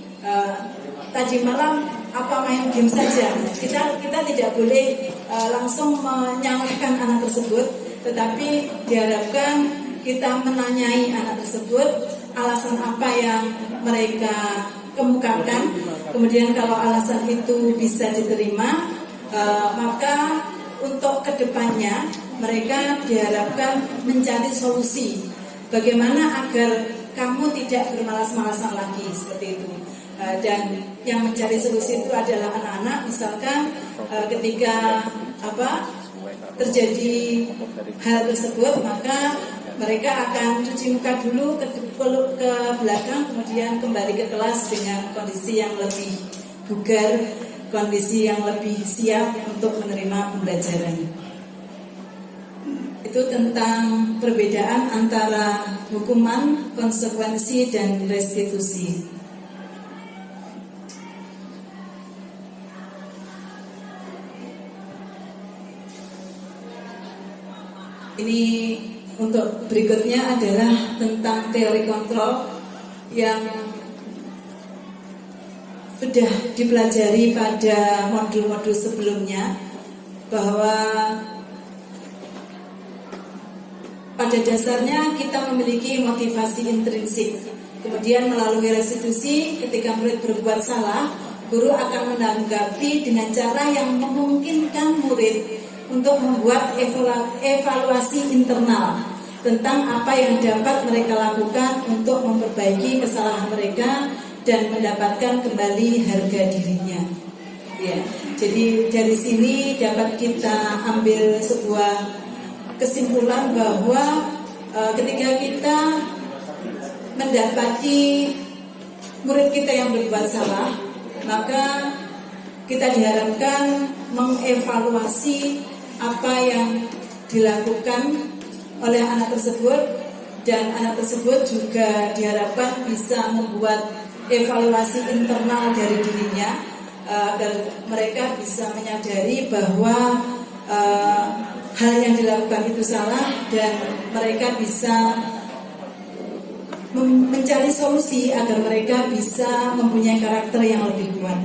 Speaker 3: tadi malam main game saja. Kita tidak boleh langsung menyalahkan anak tersebut, tetapi diharapkan kita menanyai anak tersebut alasan apa yang mereka kemukakan. Kemudian kalau alasan itu bisa diterima, maka untuk kedepannya mereka diharapkan mencari solusi bagaimana agar kamu tidak bermalas-malasan lagi seperti itu. Dan yang mencari solusi itu adalah anak-anak. Misalkan ketika terjadi hal tersebut, maka mereka akan cuci muka dulu, ke belakang, kemudian kembali ke kelas dengan kondisi yang lebih bugar, kondisi yang lebih siap untuk menerima pembelajaran. Itu tentang perbedaan antara hukuman, konsekuensi, dan restitusi. Ini untuk berikutnya adalah tentang teori kontrol yang sudah dipelajari pada modul-modul sebelumnya, bahwa pada dasarnya kita memiliki motivasi intrinsik. Kemudian melalui restitusi, ketika murid berbuat salah, guru akan menanggapi dengan cara yang memungkinkan murid untuk membuat evaluasi internal tentang apa yang dapat mereka lakukan untuk memperbaiki kesalahan mereka dan mendapatkan kembali harga dirinya. Ya, jadi dari sini dapat kita ambil sebuah kesimpulan bahwa ketika kita mendapati murid kita yang berbuat salah, maka kita diharapkan mengevaluasi apa yang dilakukan oleh anak tersebut, dan anak tersebut juga diharapkan bisa membuat evaluasi internal dari dirinya agar mereka bisa menyadari bahwa hal yang dilakukan itu salah dan mereka bisa mencari solusi agar mereka bisa mempunyai karakter yang lebih kuat.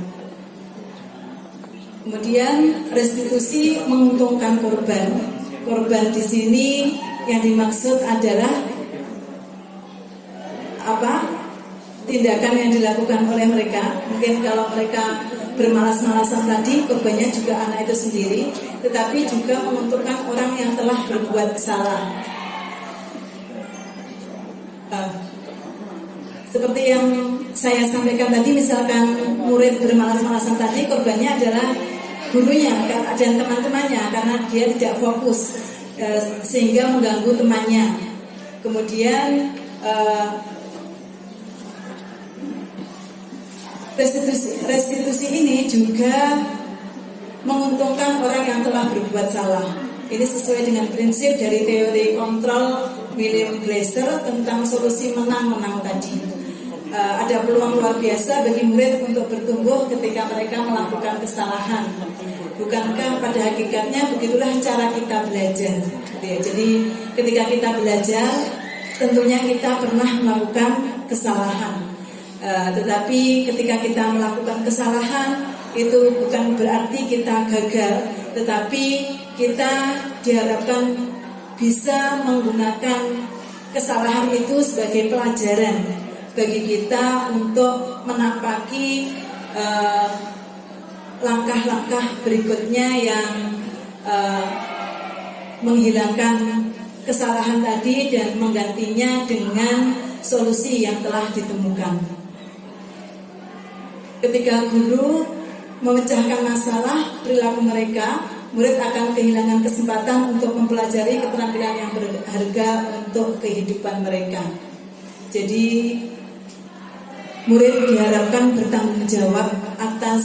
Speaker 3: Kemudian restitusi menguntungkan korban. Korban di sini yang dimaksud adalah tindakan yang dilakukan oleh mereka. Mungkin kalau mereka bermalas-malasan tadi, korbannya juga anak itu sendiri, tetapi juga menguntungkan orang yang telah berbuat salah. Seperti yang saya sampaikan tadi, misalkan murid bermalas-malasan tadi, korbannya adalah gurunya dan teman-temannya karena dia tidak fokus sehingga mengganggu temannya. Kemudian restitusi ini juga menguntungkan orang yang telah berbuat salah. Ini sesuai dengan prinsip dari teori kontrol William Glasser tentang solusi menang-menang tadi. Ada peluang luar biasa bagi murid untuk bertumbuh ketika mereka melakukan kesalahan. Bukankah pada hakikatnya begitulah cara kita belajar? Ya, jadi ketika kita belajar, tentunya kita pernah melakukan kesalahan. Tetapi ketika kita melakukan kesalahan, itu bukan berarti kita gagal, tetapi kita diharapkan bisa menggunakan kesalahan itu sebagai pelajaran bagi kita untuk menapaki langkah-langkah berikutnya yang menghilangkan kesalahan tadi dan menggantinya dengan solusi yang telah ditemukan. Ketika guru memecahkan masalah perilaku mereka, murid akan kehilangan kesempatan untuk mempelajari keterampilan yang berharga untuk kehidupan mereka. Jadi murid diharapkan bertanggung jawab atas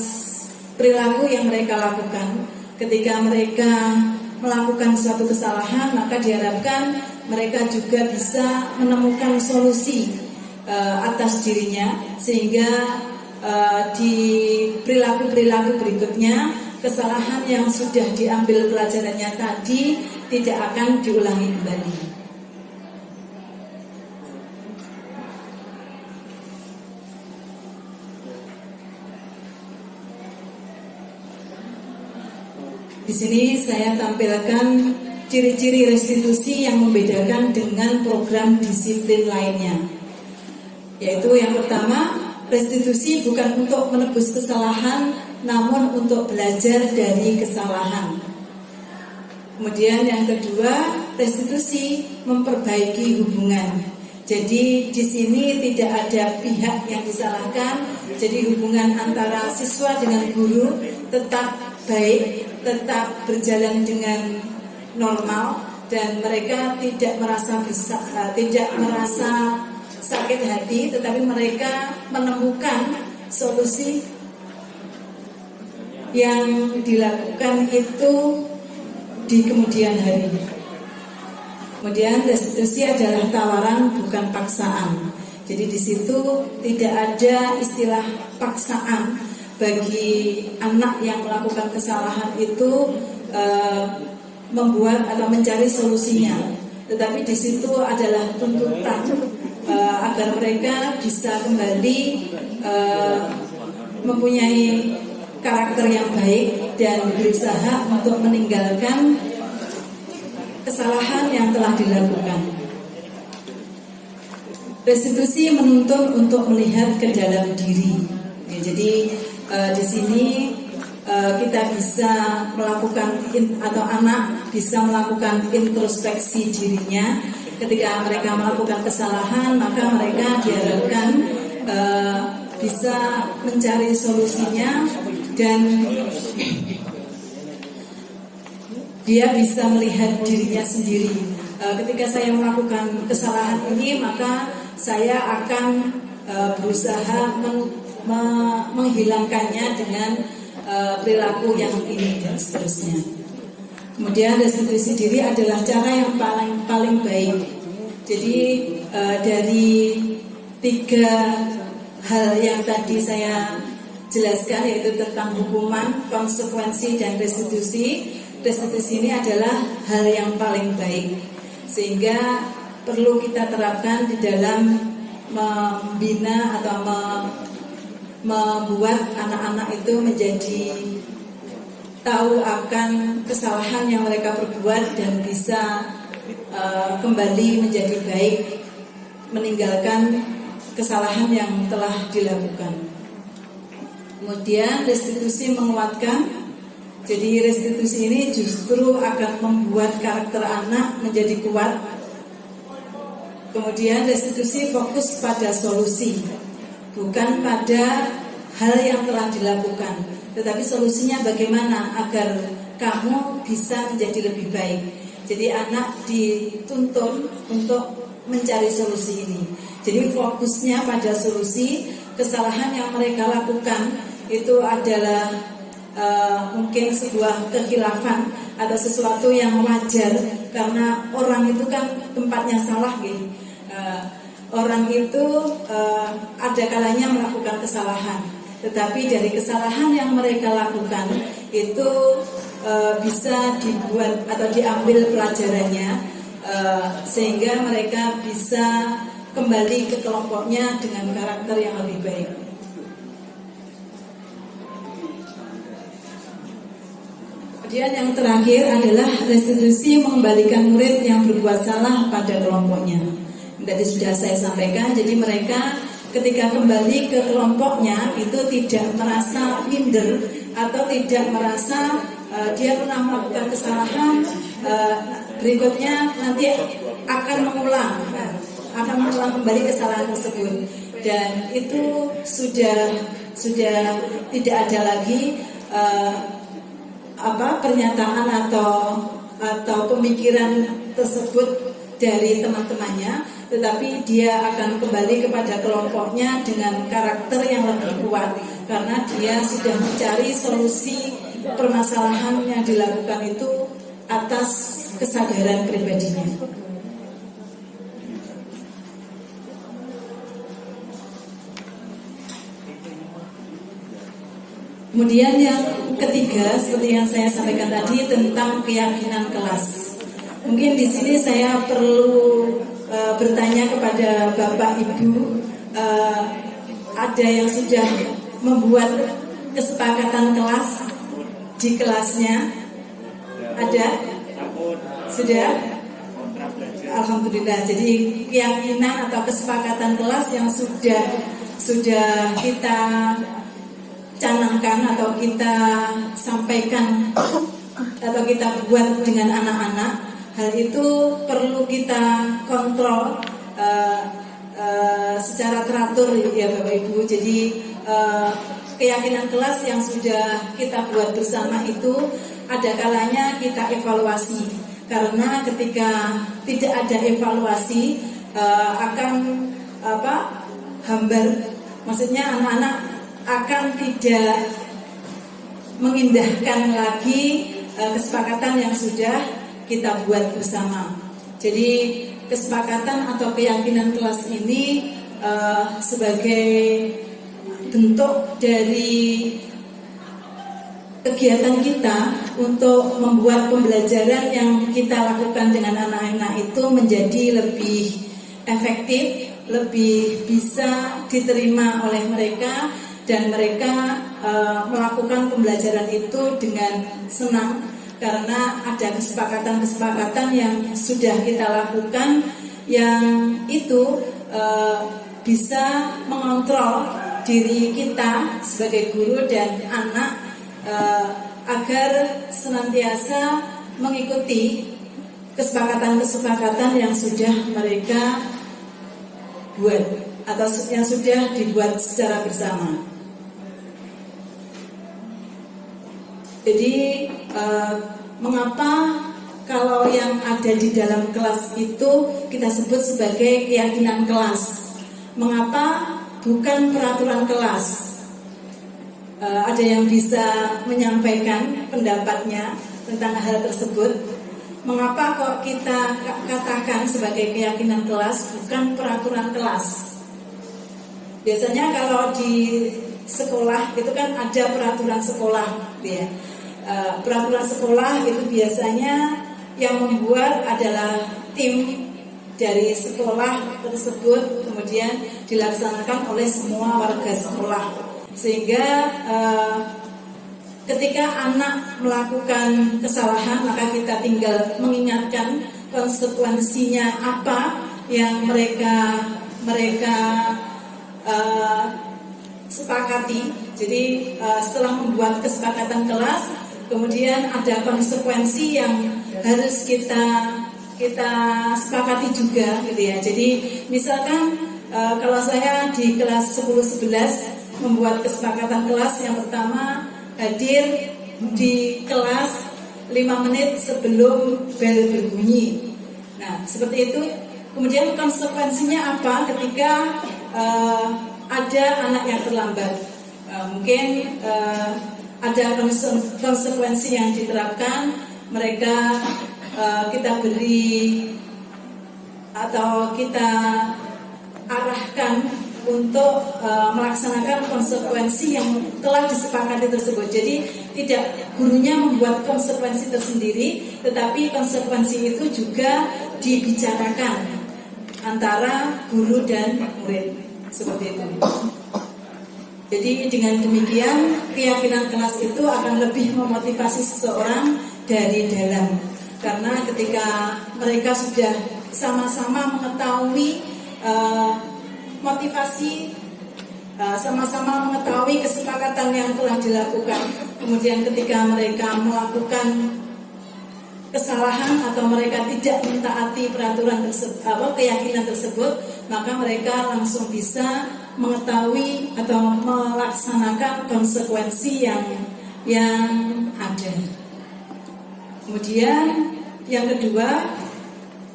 Speaker 3: perilaku yang mereka lakukan. Ketika mereka melakukan suatu kesalahan, maka diharapkan mereka juga bisa menemukan solusi atas dirinya, sehingga di perilaku-perilaku berikutnya kesalahan yang sudah diambil pelajarannya tadi tidak akan diulangi kembali. Di sini saya tampilkan ciri-ciri restitusi yang membedakan dengan program disiplin lainnya. Yaitu yang pertama, restitusi bukan untuk menebus kesalahan, namun untuk belajar dari kesalahan. Kemudian yang kedua, restitusi memperbaiki hubungan. Jadi di sini tidak ada pihak yang disalahkan. Jadi hubungan antara siswa dengan guru tetap baik, tetap berjalan dengan normal, dan mereka tidak merasa sakit hati, tetapi mereka menemukan solusi yang dilakukan itu di kemudian hari. Kemudian restitusi adalah tawaran, bukan paksaan. Jadi di situ tidak ada istilah paksaan bagi anak yang melakukan kesalahan itu membuat atau mencari solusinya. Tetapi di situ adalah tuntutan agar mereka bisa kembali mempunyai karakter yang baik dan berusaha untuk meninggalkan kesalahan yang telah dilakukan. Restitusi menuntun untuk melihat ke dalam diri. Ya, jadi di sini kita bisa melakukan atau anak bisa melakukan introspeksi dirinya. Ketika mereka melakukan kesalahan, maka mereka diharapkan bisa mencari solusinya dan dia bisa melihat dirinya sendiri. Ketika saya melakukan kesalahan ini, maka saya akan berusaha menghilangkannya dengan perilaku yang ini dan seterusnya. Kemudian restitusi diri adalah cara yang paling baik. Jadi dari 3 hal yang tadi saya jelaskan, yaitu tentang hukuman, konsekuensi, dan restitusi. Restitusi ini adalah hal yang paling baik, sehingga perlu kita terapkan di dalam membina atau membuat anak-anak itu menjadi tahu akan kesalahan yang mereka perbuat dan bisa kembali menjadi baik, meninggalkan kesalahan yang telah dilakukan. Kemudian restitusi menguatkan. Jadi restitusi ini justru akan membuat karakter anak menjadi kuat. Kemudian restitusi fokus pada solusi, bukan pada hal yang telah dilakukan, tetapi solusinya bagaimana agar kamu bisa menjadi lebih baik. Jadi anak dituntun untuk mencari solusi ini. Jadi fokusnya pada solusi. Kesalahan yang mereka lakukan itu adalah mungkin sebuah kekhilafan atau sesuatu yang wajar, karena orang itu kan tempatnya salah gitu. Orang itu ada kalanya melakukan kesalahan, tetapi dari kesalahan yang mereka lakukan itu bisa dibuat atau diambil pelajarannya, sehingga mereka bisa kembali ke kelompoknya dengan karakter yang lebih baik. Kemudian yang terakhir adalah restitusi mengembalikan murid yang berbuat salah pada kelompoknya. Tadi sudah saya sampaikan, jadi mereka ketika kembali ke kelompoknya itu tidak merasa minder atau tidak merasa dia pernah melakukan kesalahan, berikutnya nanti akan mengulang kembali kesalahan tersebut, dan itu sudah tidak ada lagi pernyataan atau pemikiran tersebut dari teman-temannya, tetapi dia akan kembali kepada kelompoknya dengan karakter yang lebih kuat, karena dia sudah mencari solusi permasalahan yang dilakukan itu atas kesadaran pribadinya. Kemudian yang ketiga, seperti yang saya sampaikan tadi, tentang keyakinan kelas. Mungkin di sini saya perlu bertanya kepada Bapak Ibu, ada yang sudah membuat kesepakatan kelas di kelasnya? Ada? Sudah?
Speaker 1: kontrak belajar.
Speaker 3: Alhamdulillah. Jadi keyakinan atau kesepakatan kelas yang sudah kita canangkan atau kita sampaikan atau kita buat dengan anak-anak, hal itu perlu kita kontrol secara teratur ya Bapak Ibu. Jadi keyakinan kelas yang sudah kita buat bersama itu ada kalanya kita evaluasi, karena ketika tidak ada evaluasi akan hambar, maksudnya anak-anak akan tidak mengindahkan lagi kesepakatan yang sudah kita buat bersama. Jadi kesepakatan atau keyakinan kelas ini sebagai bentuk dari kegiatan kita untuk membuat pembelajaran yang kita lakukan dengan anak-anak itu menjadi lebih efektif, lebih bisa diterima oleh mereka, dan mereka melakukan pembelajaran itu dengan senang karena ada kesepakatan-kesepakatan yang sudah kita lakukan yang itu bisa mengontrol diri kita sebagai guru dan anak agar senantiasa mengikuti kesepakatan-kesepakatan yang sudah mereka buat atau yang sudah dibuat secara bersama. Jadi mengapa kalau yang ada di dalam kelas itu kita sebut sebagai keyakinan kelas? Mengapa bukan peraturan kelas? Ada yang bisa menyampaikan pendapatnya tentang hal tersebut? Mengapa kok kita katakan sebagai keyakinan kelas bukan peraturan kelas? Biasanya kalau di sekolah itu kan ada peraturan sekolah, ya. Peraturan sekolah itu biasanya yang membuat adalah tim dari sekolah tersebut, kemudian dilaksanakan oleh semua warga sekolah, sehingga ketika anak melakukan kesalahan maka kita tinggal mengingatkan konsekuensinya apa yang mereka sepakati. Jadi setelah membuat kesepakatan kelas, kemudian ada konsekuensi yang harus kita sepakati juga, gitu ya. Jadi misalkan kalau saya di kelas 10-11 membuat kesepakatan kelas, yang pertama hadir di kelas 5 menit sebelum bel berbunyi. Nah, seperti itu. Kemudian konsekuensinya apa ketika ada anak yang terlambat? Mungkin ada konsekuensi yang diterapkan. Mereka kita beri atau kita arahkan untuk melaksanakan konsekuensi yang telah disepakati tersebut. Jadi tidak gurunya membuat konsekuensi tersendiri, tetapi konsekuensi itu juga dibicarakan antara guru dan murid, seperti itu. Jadi dengan demikian keyakinan kelas itu akan lebih memotivasi seseorang dari dalam, karena ketika mereka sudah sama-sama mengetahui motivasi, sama-sama mengetahui kesepakatan yang telah dilakukan, kemudian ketika mereka melakukan kesalahan atau mereka tidak mentaati peraturan tersebut, keyakinan tersebut, maka mereka langsung bisa mengetahui atau melaksanakan konsekuensi yang ada. Kemudian yang kedua,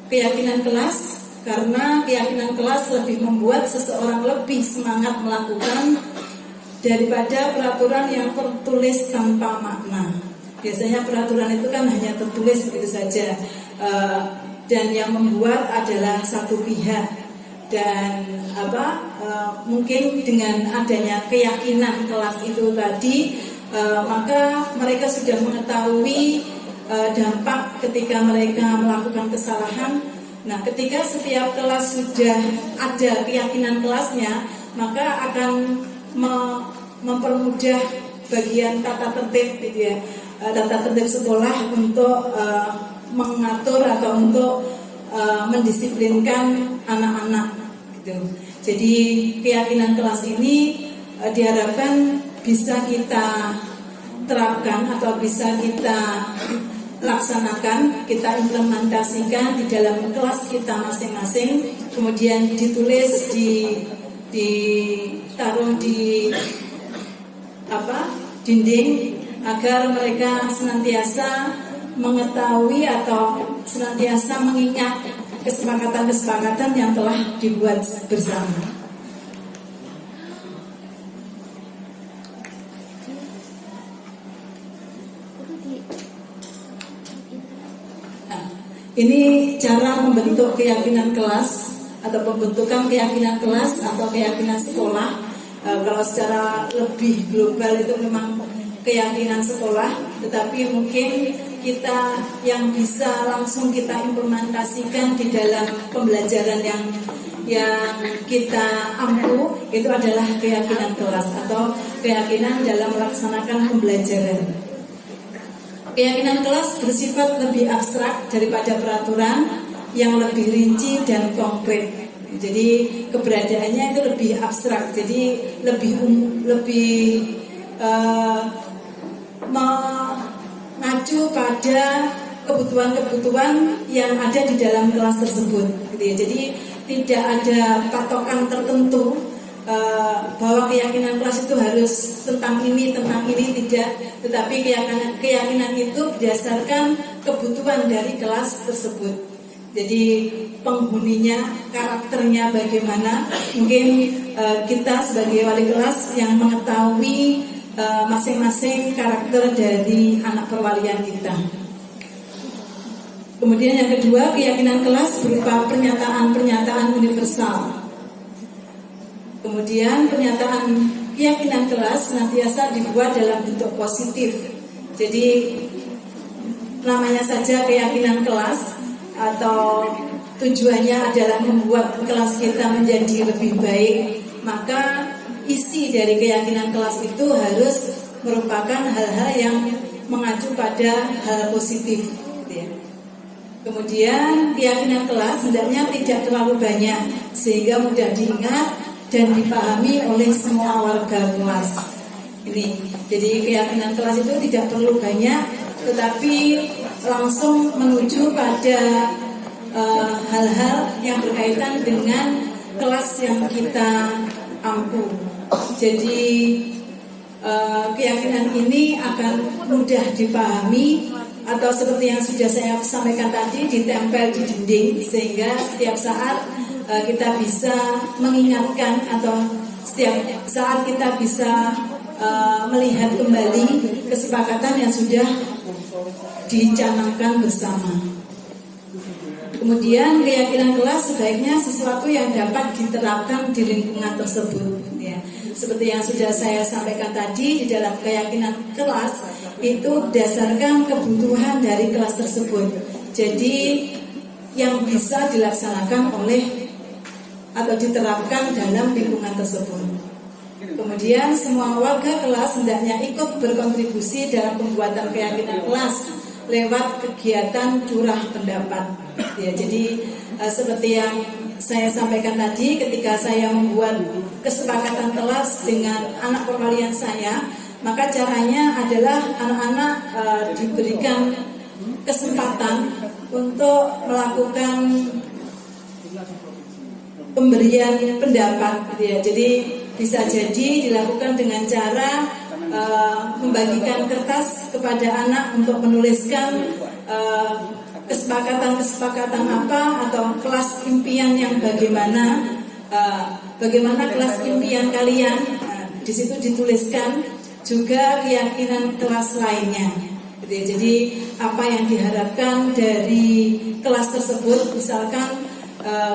Speaker 3: keyakinan kelas. Karena keyakinan kelas lebih membuat seseorang lebih semangat melakukan daripada peraturan yang tertulis tanpa makna. Biasanya peraturan itu kan hanya tertulis begitu saja, dan yang membuat adalah satu pihak. Dan mungkin dengan adanya keyakinan kelas itu tadi, maka mereka sudah mengetahui dampak ketika mereka melakukan kesalahan. Nah, ketika setiap kelas sudah ada keyakinan kelasnya, maka akan mempermudah bagian tata tertib, gitu ya, tata tertib sekolah untuk mengatur atau untuk mendisiplinkan anak-anak gitu. Jadi keyakinan kelas ini diharapkan bisa kita terapkan atau bisa kita laksanakan, kita implementasikan di dalam kelas kita masing-masing, kemudian ditulis ditaruh di dinding agar mereka senantiasa mengetahui atau senantiasa mengingat kesepakatan-kesepakatan yang telah dibuat bersama. Nah, ini cara membentuk keyakinan kelas atau pembentukan keyakinan kelas atau keyakinan sekolah. Kalau secara lebih global itu memang keyakinan sekolah, tetapi mungkin kita yang bisa langsung kita implementasikan di dalam pembelajaran yang kita ampu itu adalah keyakinan kelas atau keyakinan dalam melaksanakan pembelajaran. Keyakinan kelas bersifat lebih abstrak daripada peraturan yang lebih rinci dan konkret. Jadi keberadaannya itu lebih abstrak, jadi lebih mengacu pada kebutuhan-kebutuhan yang ada di dalam kelas tersebut gitu ya. Jadi tidak ada patokan tertentu bahwa keyakinan kelas itu harus tentang ini tidak, tetapi keyakinan itu berdasarkan kebutuhan dari kelas tersebut. Jadi penghuninya, karakternya bagaimana, mungkin kita sebagai wali kelas yang mengetahui masing-masing karakter dari anak perwalian kita. Kemudian yang kedua, keyakinan kelas berupa pernyataan-pernyataan universal. Kemudian keyakinan kelas senantiasa dibuat dalam bentuk positif. Jadi namanya saja keyakinan kelas atau tujuannya adalah membuat kelas kita menjadi lebih baik, maka isi dari keyakinan kelas itu harus merupakan hal-hal yang mengacu pada hal positif ya. Kemudian keyakinan kelas hendaknya tidak terlalu banyak sehingga mudah diingat dan dipahami oleh semua warga kelas. Ini jadi keyakinan kelas itu tidak perlu banyak, tetapi langsung menuju pada hal-hal yang berkaitan dengan kelas yang kita ampu. Jadi keyakinan ini akan mudah dipahami atau seperti yang sudah saya sampaikan tadi, ditempel di dinding sehingga setiap saat kita bisa mengingatkan atau setiap saat kita bisa melihat kembali kesepakatan yang sudah dicanangkan bersama. Kemudian keyakinan kelas sebaiknya sesuatu yang dapat diterapkan di lingkungan tersebut ya. Seperti yang sudah saya sampaikan tadi, di dalam keyakinan kelas itu berdasarkan kebutuhan dari kelas tersebut. Jadi yang bisa dilaksanakan oleh atau diterapkan dalam lingkungan tersebut. Kemudian semua warga kelas hendaknya ikut berkontribusi dalam pembuatan keyakinan kelas lewat kegiatan curah pendapat. Ya, jadi seperti yang saya sampaikan tadi, ketika saya membuat kesepakatan kelas dengan anak perwalian saya, maka caranya adalah anak-anak diberikan kesempatan untuk melakukan pemberian pendapat. Ya, jadi bisa jadi dilakukan dengan cara membagikan kertas kepada anak untuk menuliskan kesepakatan apa atau kelas impian yang bagaimana kelas impian kalian. Di situ dituliskan juga keyakinan kelas lainnya. Jadi apa yang diharapkan dari kelas tersebut, misalkan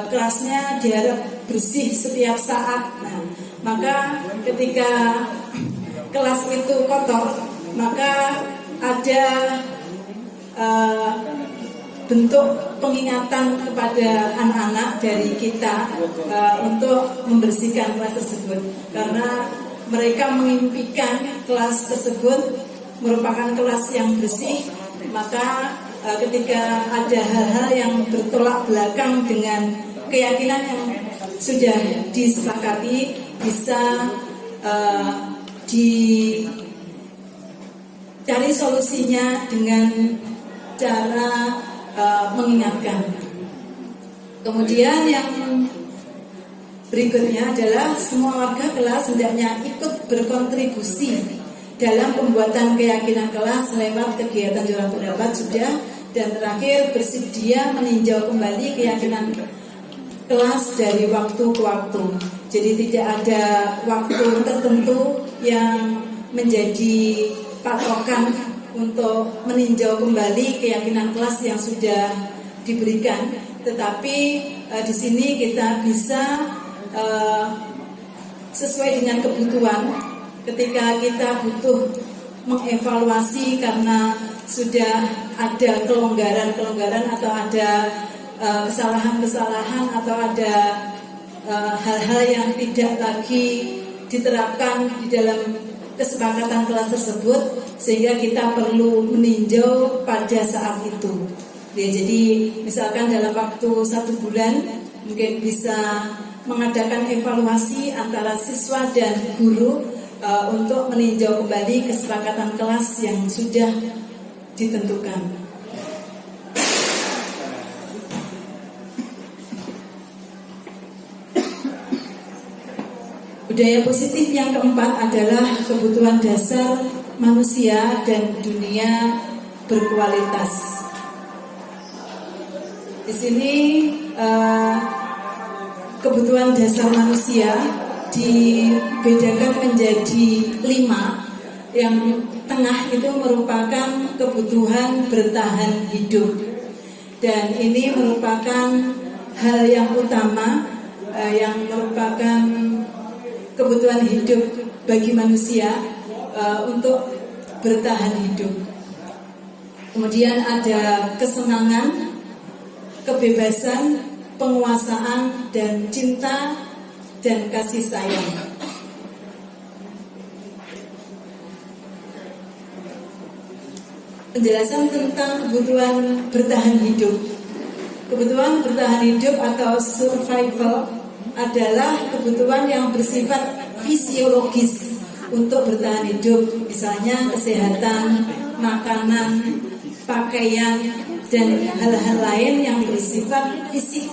Speaker 3: kelasnya diharap bersih setiap saat. Nah, maka ketika kelas itu kotor, maka ada bentuk pengingatan kepada anak-anak dari kita untuk membersihkan kelas tersebut, karena mereka mengimpikan kelas tersebut merupakan kelas yang bersih, maka ketika ada hal-hal yang bertolak belakang dengan keyakinan yang sudah disepakati, bisa dicari solusinya dengan cara mengingatkan. Kemudian yang berikutnya adalah semua warga kelas hendaknya ikut berkontribusi dalam pembuatan keyakinan kelas lewat kegiatan jualan pendapat sudah, dan terakhir bersedia meninjau kembali keyakinan kelas dari waktu ke waktu. Jadi tidak ada waktu tertentu yang menjadi patokan untuk meninjau kembali keyakinan kelas yang sudah diberikan, tetapi di sini kita bisa sesuai dengan kebutuhan. Ketika kita butuh mengevaluasi karena sudah ada kelonggaran atau ada kesalahan atau ada hal-hal yang tidak lagi diterapkan di dalam kesepakatan kelas tersebut, sehingga kita perlu meninjau pada saat itu. Ya, jadi misalkan dalam waktu 1 bulan mungkin bisa mengadakan evaluasi antara siswa dan guru untuk meninjau kembali kesepakatan kelas yang sudah ditentukan. Budaya positif yang keempat adalah kebutuhan dasar manusia dan dunia berkualitas. Di sini kebutuhan dasar manusia dibedakan menjadi 5. Yang tengah itu merupakan kebutuhan bertahan hidup, dan ini merupakan hal yang utama yang merupakan kebutuhan hidup bagi manusia untuk bertahan hidup. Kemudian ada kesenangan, kebebasan, penguasaan, dan cinta dan kasih sayang. Penjelasan tentang kebutuhan bertahan hidup. Kebutuhan bertahan hidup atau survival adalah kebutuhan yang bersifat fisiologis untuk bertahan hidup, misalnya kesehatan, makanan, pakaian, dan hal-hal lain yang bersifat fisik,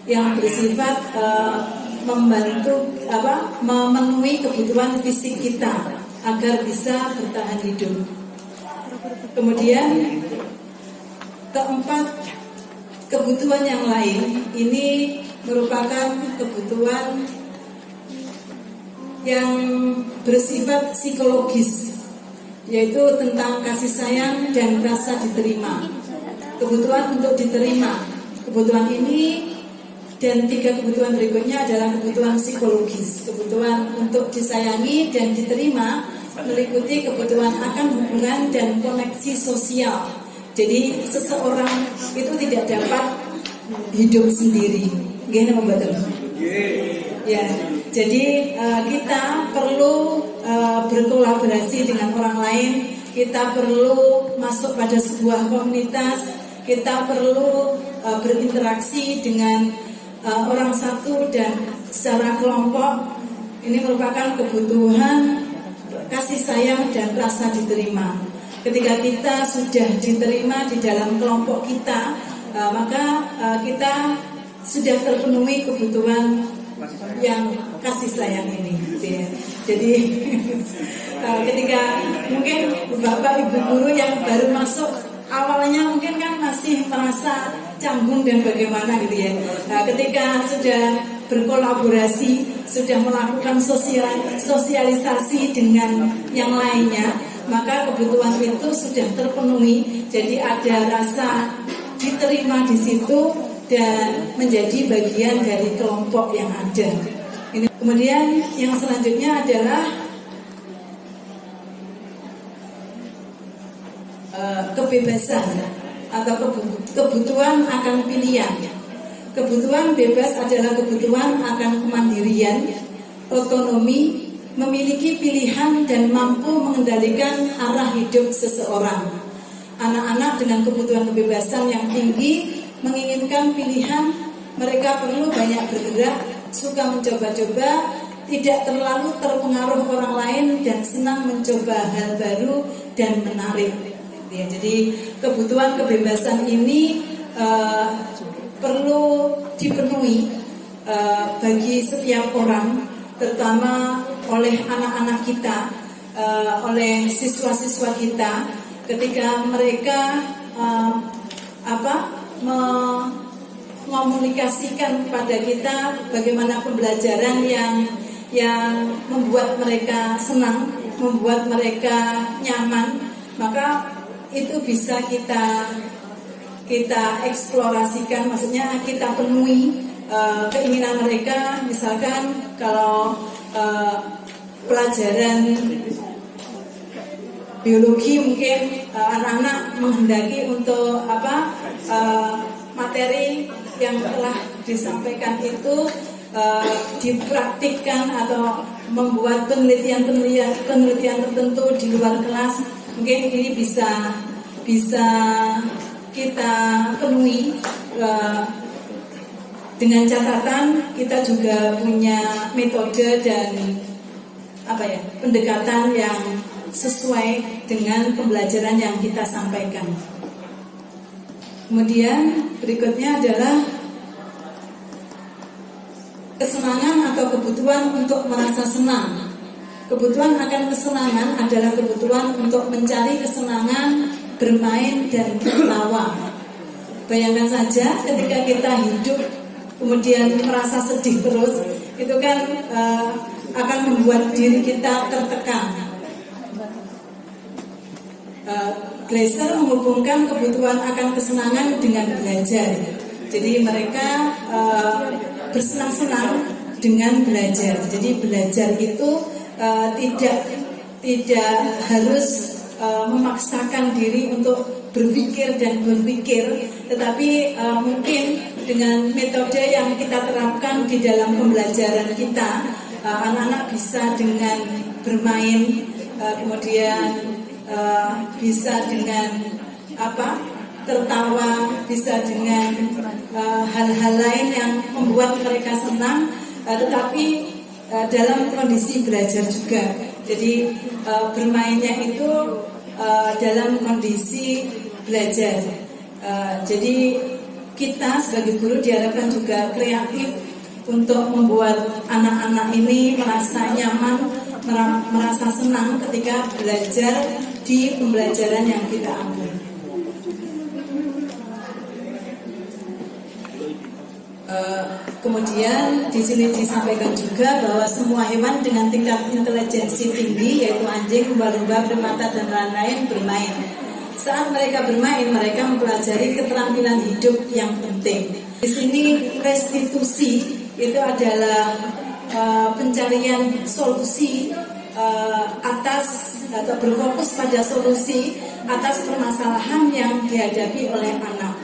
Speaker 3: yang bersifat membantu memenuhi kebutuhan fisik kita agar bisa bertahan hidup. Kemudian keempat, kebutuhan yang lain ini merupakan kebutuhan yang bersifat psikologis, yaitu tentang kasih sayang dan rasa diterima. Kebutuhan untuk diterima. Kebutuhan ini dan 3 kebutuhan berikutnya adalah kebutuhan psikologis. Kebutuhan untuk disayangi dan diterima meliputi kebutuhan akan hubungan dan koneksi sosial. Jadi seseorang itu tidak dapat hidup sendiri. Gimana membantu? Ya, jadi kita perlu berkolaborasi dengan orang lain. Kita perlu masuk pada sebuah komunitas. Kita perlu berinteraksi dengan orang satu dan secara kelompok. Ini merupakan kebutuhan kasih sayang dan rasa diterima. Ketika kita sudah diterima di dalam kelompok kita, maka kita sudah terpenuhi kebutuhan yang kasih sayang ini. Jadi ketika mungkin bapak ibu guru yang baru masuk, awalnya mungkin kan masih merasa canggung dan bagaimana gitu ya. Nah, ketika sudah berkolaborasi, sudah melakukan sosialisasi dengan yang lainnya, maka kebutuhan itu sudah terpenuhi. Jadi ada rasa diterima di situ dan menjadi bagian dari kelompok yang ada. Ini. Kemudian yang selanjutnya adalah kebebasan atau kebutuhan akan pilihan. Kebutuhan bebas adalah kebutuhan akan kemandirian, otonomi, memiliki pilihan dan mampu mengendalikan arah hidup seseorang. anak-anak dengan kebutuhan kebebasan yang tinggi menginginkan pilihan, mereka perlu banyak bergerak, suka mencoba-coba, tidak terlalu terpengaruh orang lain dan senang mencoba hal baru dan menarik. Ya, jadi kebutuhan kebebasan ini perlu dipenuhi bagi setiap orang, terutama oleh anak-anak kita, oleh siswa-siswa kita, ketika mereka mengomunikasikan kepada kita bagaimana pembelajaran yang membuat mereka senang, membuat mereka nyaman, maka itu bisa kita eksplorasikan, maksudnya kita penuhi keinginan mereka. Misalkan kalau pelajaran biologi mungkin anak-anak menghendaki untuk materi yang telah disampaikan itu dipraktikkan atau membuat penelitian tertentu di luar kelas, mungkin ini bisa kita penuhi. Dengan catatan kita juga punya metode dan pendekatan yang sesuai dengan pembelajaran yang kita sampaikan. Kemudian berikutnya adalah kesenangan atau kebutuhan untuk merasa senang. Kebutuhan akan kesenangan adalah kebutuhan untuk mencari kesenangan, bermain dan tertawa. Bayangkan saja ketika kita hidup kemudian merasa sedih terus, itu kan akan membuat diri kita tertekan. Gleiser menghubungkan kebutuhan akan kesenangan dengan belajar. Jadi mereka bersenang-senang dengan belajar. Jadi belajar itu tidak harus memaksakan diri untuk berpikir, tetapi mungkin dengan metode yang kita terapkan di dalam pembelajaran kita, anak-anak bisa dengan bermain, kemudian bisa dengan tertawa, bisa dengan hal-hal lain yang membuat mereka senang, tetapi dalam kondisi belajar juga. Jadi bermainnya itu dalam kondisi belajar. Jadi kita sebagai guru diharapkan juga kreatif untuk membuat anak-anak ini merasa nyaman, merasa senang ketika belajar di pembelajaran yang kita ambil. Kemudian di sini disampaikan juga bahwa semua hewan dengan tingkat intelijensi tinggi, yaitu anjing, lumba-lumba, primata dan lain-lain bermain. Saat mereka bermain, mereka mempelajari keterampilan hidup yang penting. Di sini restitusi itu adalah pencarian solusi atas atau berfokus pada solusi atas permasalahan yang dihadapi oleh anak.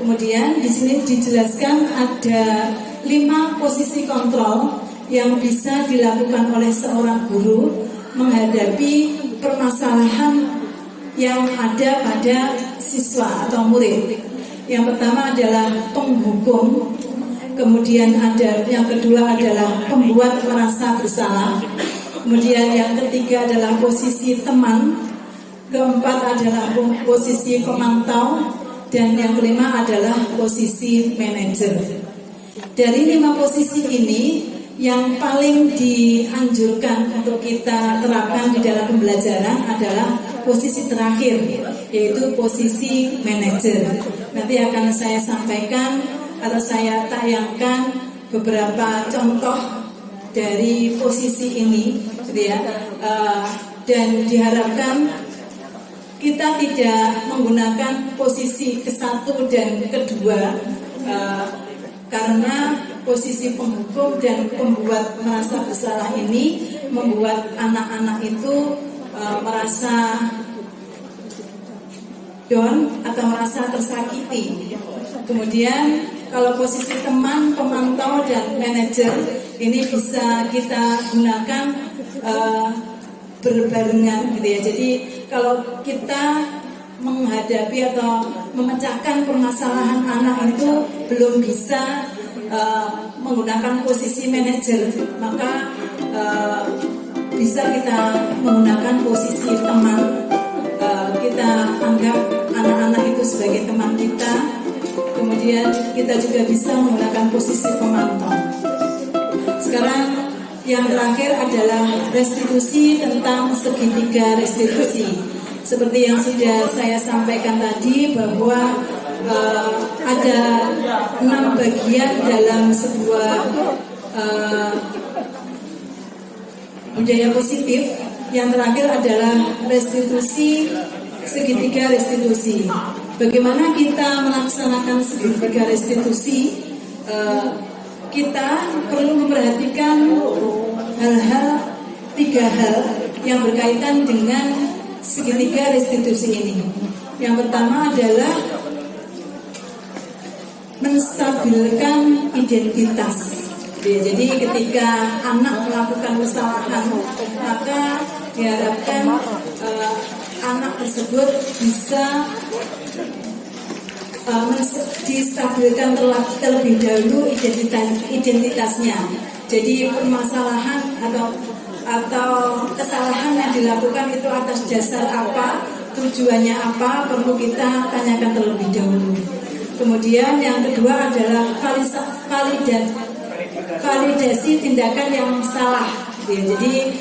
Speaker 3: Kemudian di sini dijelaskan ada 5 posisi kontrol yang bisa dilakukan oleh seorang guru menghadapi permasalahan yang ada pada siswa atau murid. Yang pertama adalah penghukum, kemudian yang kedua adalah pembuat merasa bersalah, kemudian yang ketiga adalah posisi teman, keempat adalah posisi pemantau, dan yang kelima adalah posisi manajer. Dari 5 posisi ini, yang paling dianjurkan untuk kita terapkan di dalam pembelajaran adalah posisi terakhir, yaitu posisi manajer. Nanti akan saya sampaikan atau saya tayangkan beberapa contoh dari posisi ini, gitu ya. Dan diharapkan kita tidak menggunakan posisi ke-1 dan ke-2, karena posisi penghukum dan pembuat merasa bersalah ini membuat anak-anak itu merasa down atau merasa tersakiti. Kemudian kalau posisi teman, pemantau dan manajer ini bisa kita gunakan berbarengan, gitu ya. Jadi kalau kita menghadapi atau memecahkan permasalahan anak itu belum bisa menggunakan posisi manajer, maka bisa kita menggunakan posisi teman. Kita anggap anak-anak itu sebagai teman kita. Kemudian kita juga bisa menggunakan posisi pemantau. Sekarang yang terakhir adalah restitusi, tentang segitiga restitusi. Seperti yang sudah saya sampaikan tadi, bahwa ada 6 bagian dalam sebuah budaya positif. Yang terakhir adalah restitusi, segitiga restitusi. Bagaimana kita melaksanakan segitiga restitusi? Kita perlu memperhatikan hal-hal, 3 hal yang berkaitan dengan segitiga restitusi ini. Yang pertama adalah menstabilkan identitas. Jadi ketika anak melakukan kesalahan, maka diharapkan anak tersebut bisa distabilkan terlebih dahulu identitasnya. Jadi permasalahan atau kesalahan yang dilakukan itu atas dasar apa, tujuannya apa, perlu kita tanyakan terlebih dahulu. Kemudian yang kedua adalah validasi tindakan yang salah. Jadi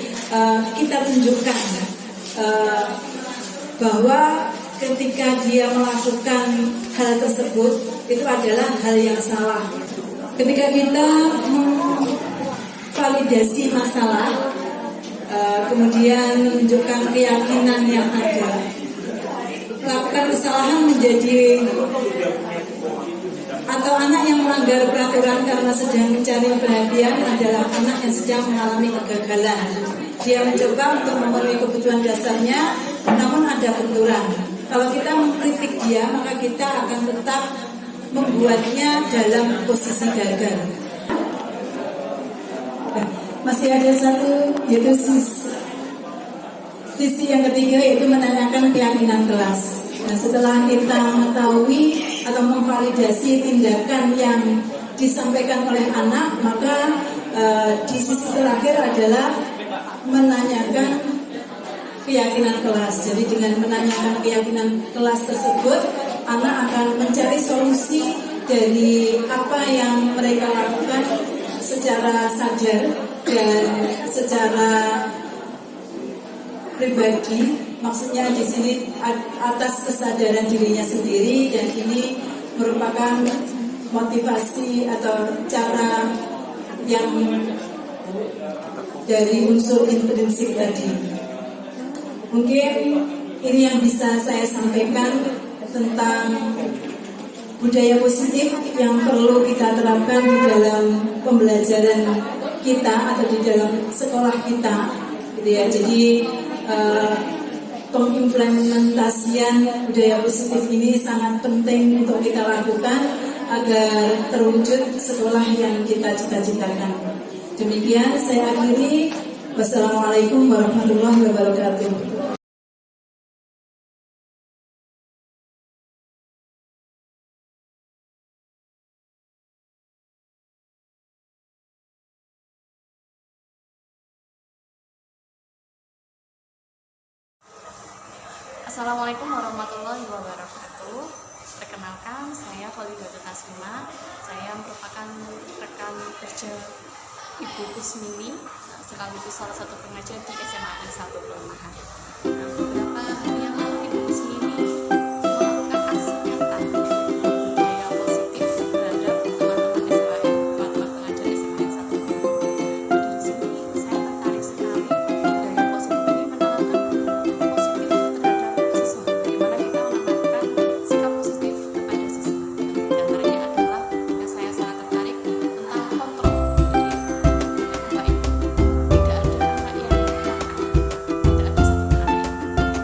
Speaker 3: kita tunjukkan bahwa ketika dia melakukan hal tersebut itu adalah hal yang salah. Ketika kita memvalidasi masalah, kemudian menunjukkan keyakinan yang ada, melakukan kesalahan menjadi, atau anak yang melanggar peraturan karena sedang mencari perhatian adalah anak yang sedang mengalami kegagalan. Dia mencoba untuk memenuhi kebutuhan dasarnya, namun ada benturan. Kalau kita mengkritik dia, maka kita akan tetap membuatnya dalam posisi gagal. Masih ada satu, yaitu sisi yang ketiga, yaitu menanyakan keyakinan kelas. Nah, setelah kita mengetahui atau memvalidasi tindakan yang disampaikan oleh anak, maka di sisi terakhir adalah menanyakan keyakinan kelas. Jadi dengan menanyakan keyakinan kelas tersebut, anak akan mencari solusi dari apa yang mereka lakukan secara sadar dan secara pribadi. Maksudnya di sini atas kesadaran dirinya sendiri, dan ini merupakan motivasi atau cara yang dari unsur intrinsik tadi. Mungkin ini yang bisa saya sampaikan tentang budaya positif yang perlu kita terapkan di dalam pembelajaran kita atau di dalam sekolah kita, gitu ya. Jadi pengimplementasian budaya positif ini sangat penting untuk kita lakukan agar terwujud sekolah yang kita cita-citakan. Demikian saya akhiri. Wassalamualaikum warahmatullahi wabarakatuh.
Speaker 4: Assalamualaikum warahmatullahi wabarakatuh. Perkenalkan, saya Kholidatul Taslimah. Saya merupakan rekan kerja Ibu Kusmini, sekaligus salah satu pengajar di SMA 1 Perumahan. Beberapa hari yang lalu Ibu Kusmini melakukan aksi nyata budaya positif terhadap teman-teman SMAN, teman-teman pengajar SMA 1 Perumahan. Di sini saya tertarik sekali budaya positif ini menanamkan positif terhadap siswa. Bagaimana kita menanamkan sikap positif kepada siswa. Di antaranya adalah yang saya sangat tertarik tentang kontrol dari baik. Tidak ada anak yang nakal, tidak ada satu anak yang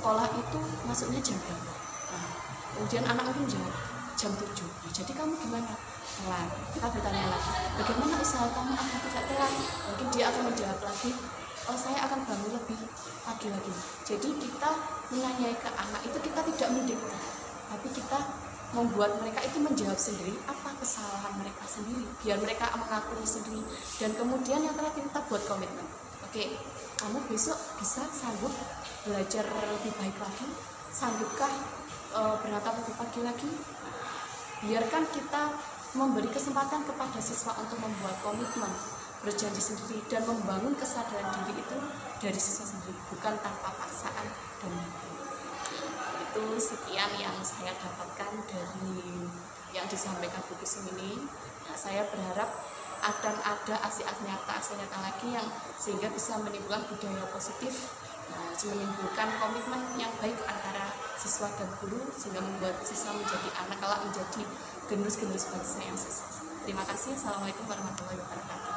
Speaker 4: sekolah itu masuknya jam berapa. Nah, kemudian anak mungkin jawab jam 7. Nah, jadi kamu gimana? Telat. Kita bertanya lagi, bagaimana usaha kamu agar tidak telat? Mungkin dia akan menjawab lagi, oh saya akan bangun lebih pagi lagi. Jadi kita menanyai ke anak itu kita tidak mendikte, tapi kita membuat mereka itu menjawab sendiri apa kesalahan mereka sendiri, biar mereka mengakui sendiri. Dan kemudian yang terakhir kita buat komitmen. Oke, kamu besok bisa sanggup belajar lebih baik lagi? Sanggupkah berangkat lebih pagi lagi? Biarkan kita memberi kesempatan kepada siswa untuk membuat komitmen, berjanji sendiri, dan membangun kesadaran diri itu dari siswa sendiri, bukan tanpa paksaan dan itu. Sekian yang saya dapatkan dari yang disampaikan Bu Kusum ini. Nah, saya berharap akan ada aksi nyata lagi yang sehingga bisa menimbulkan budaya positif, menimbulkan komitmen yang baik antara siswa dan guru, sehingga membuat siswa menjadi anak kelak menjadi gendus-gendus bangsa yang sukses. Terima kasih. Assalamualaikum warahmatullahi wabarakatuh.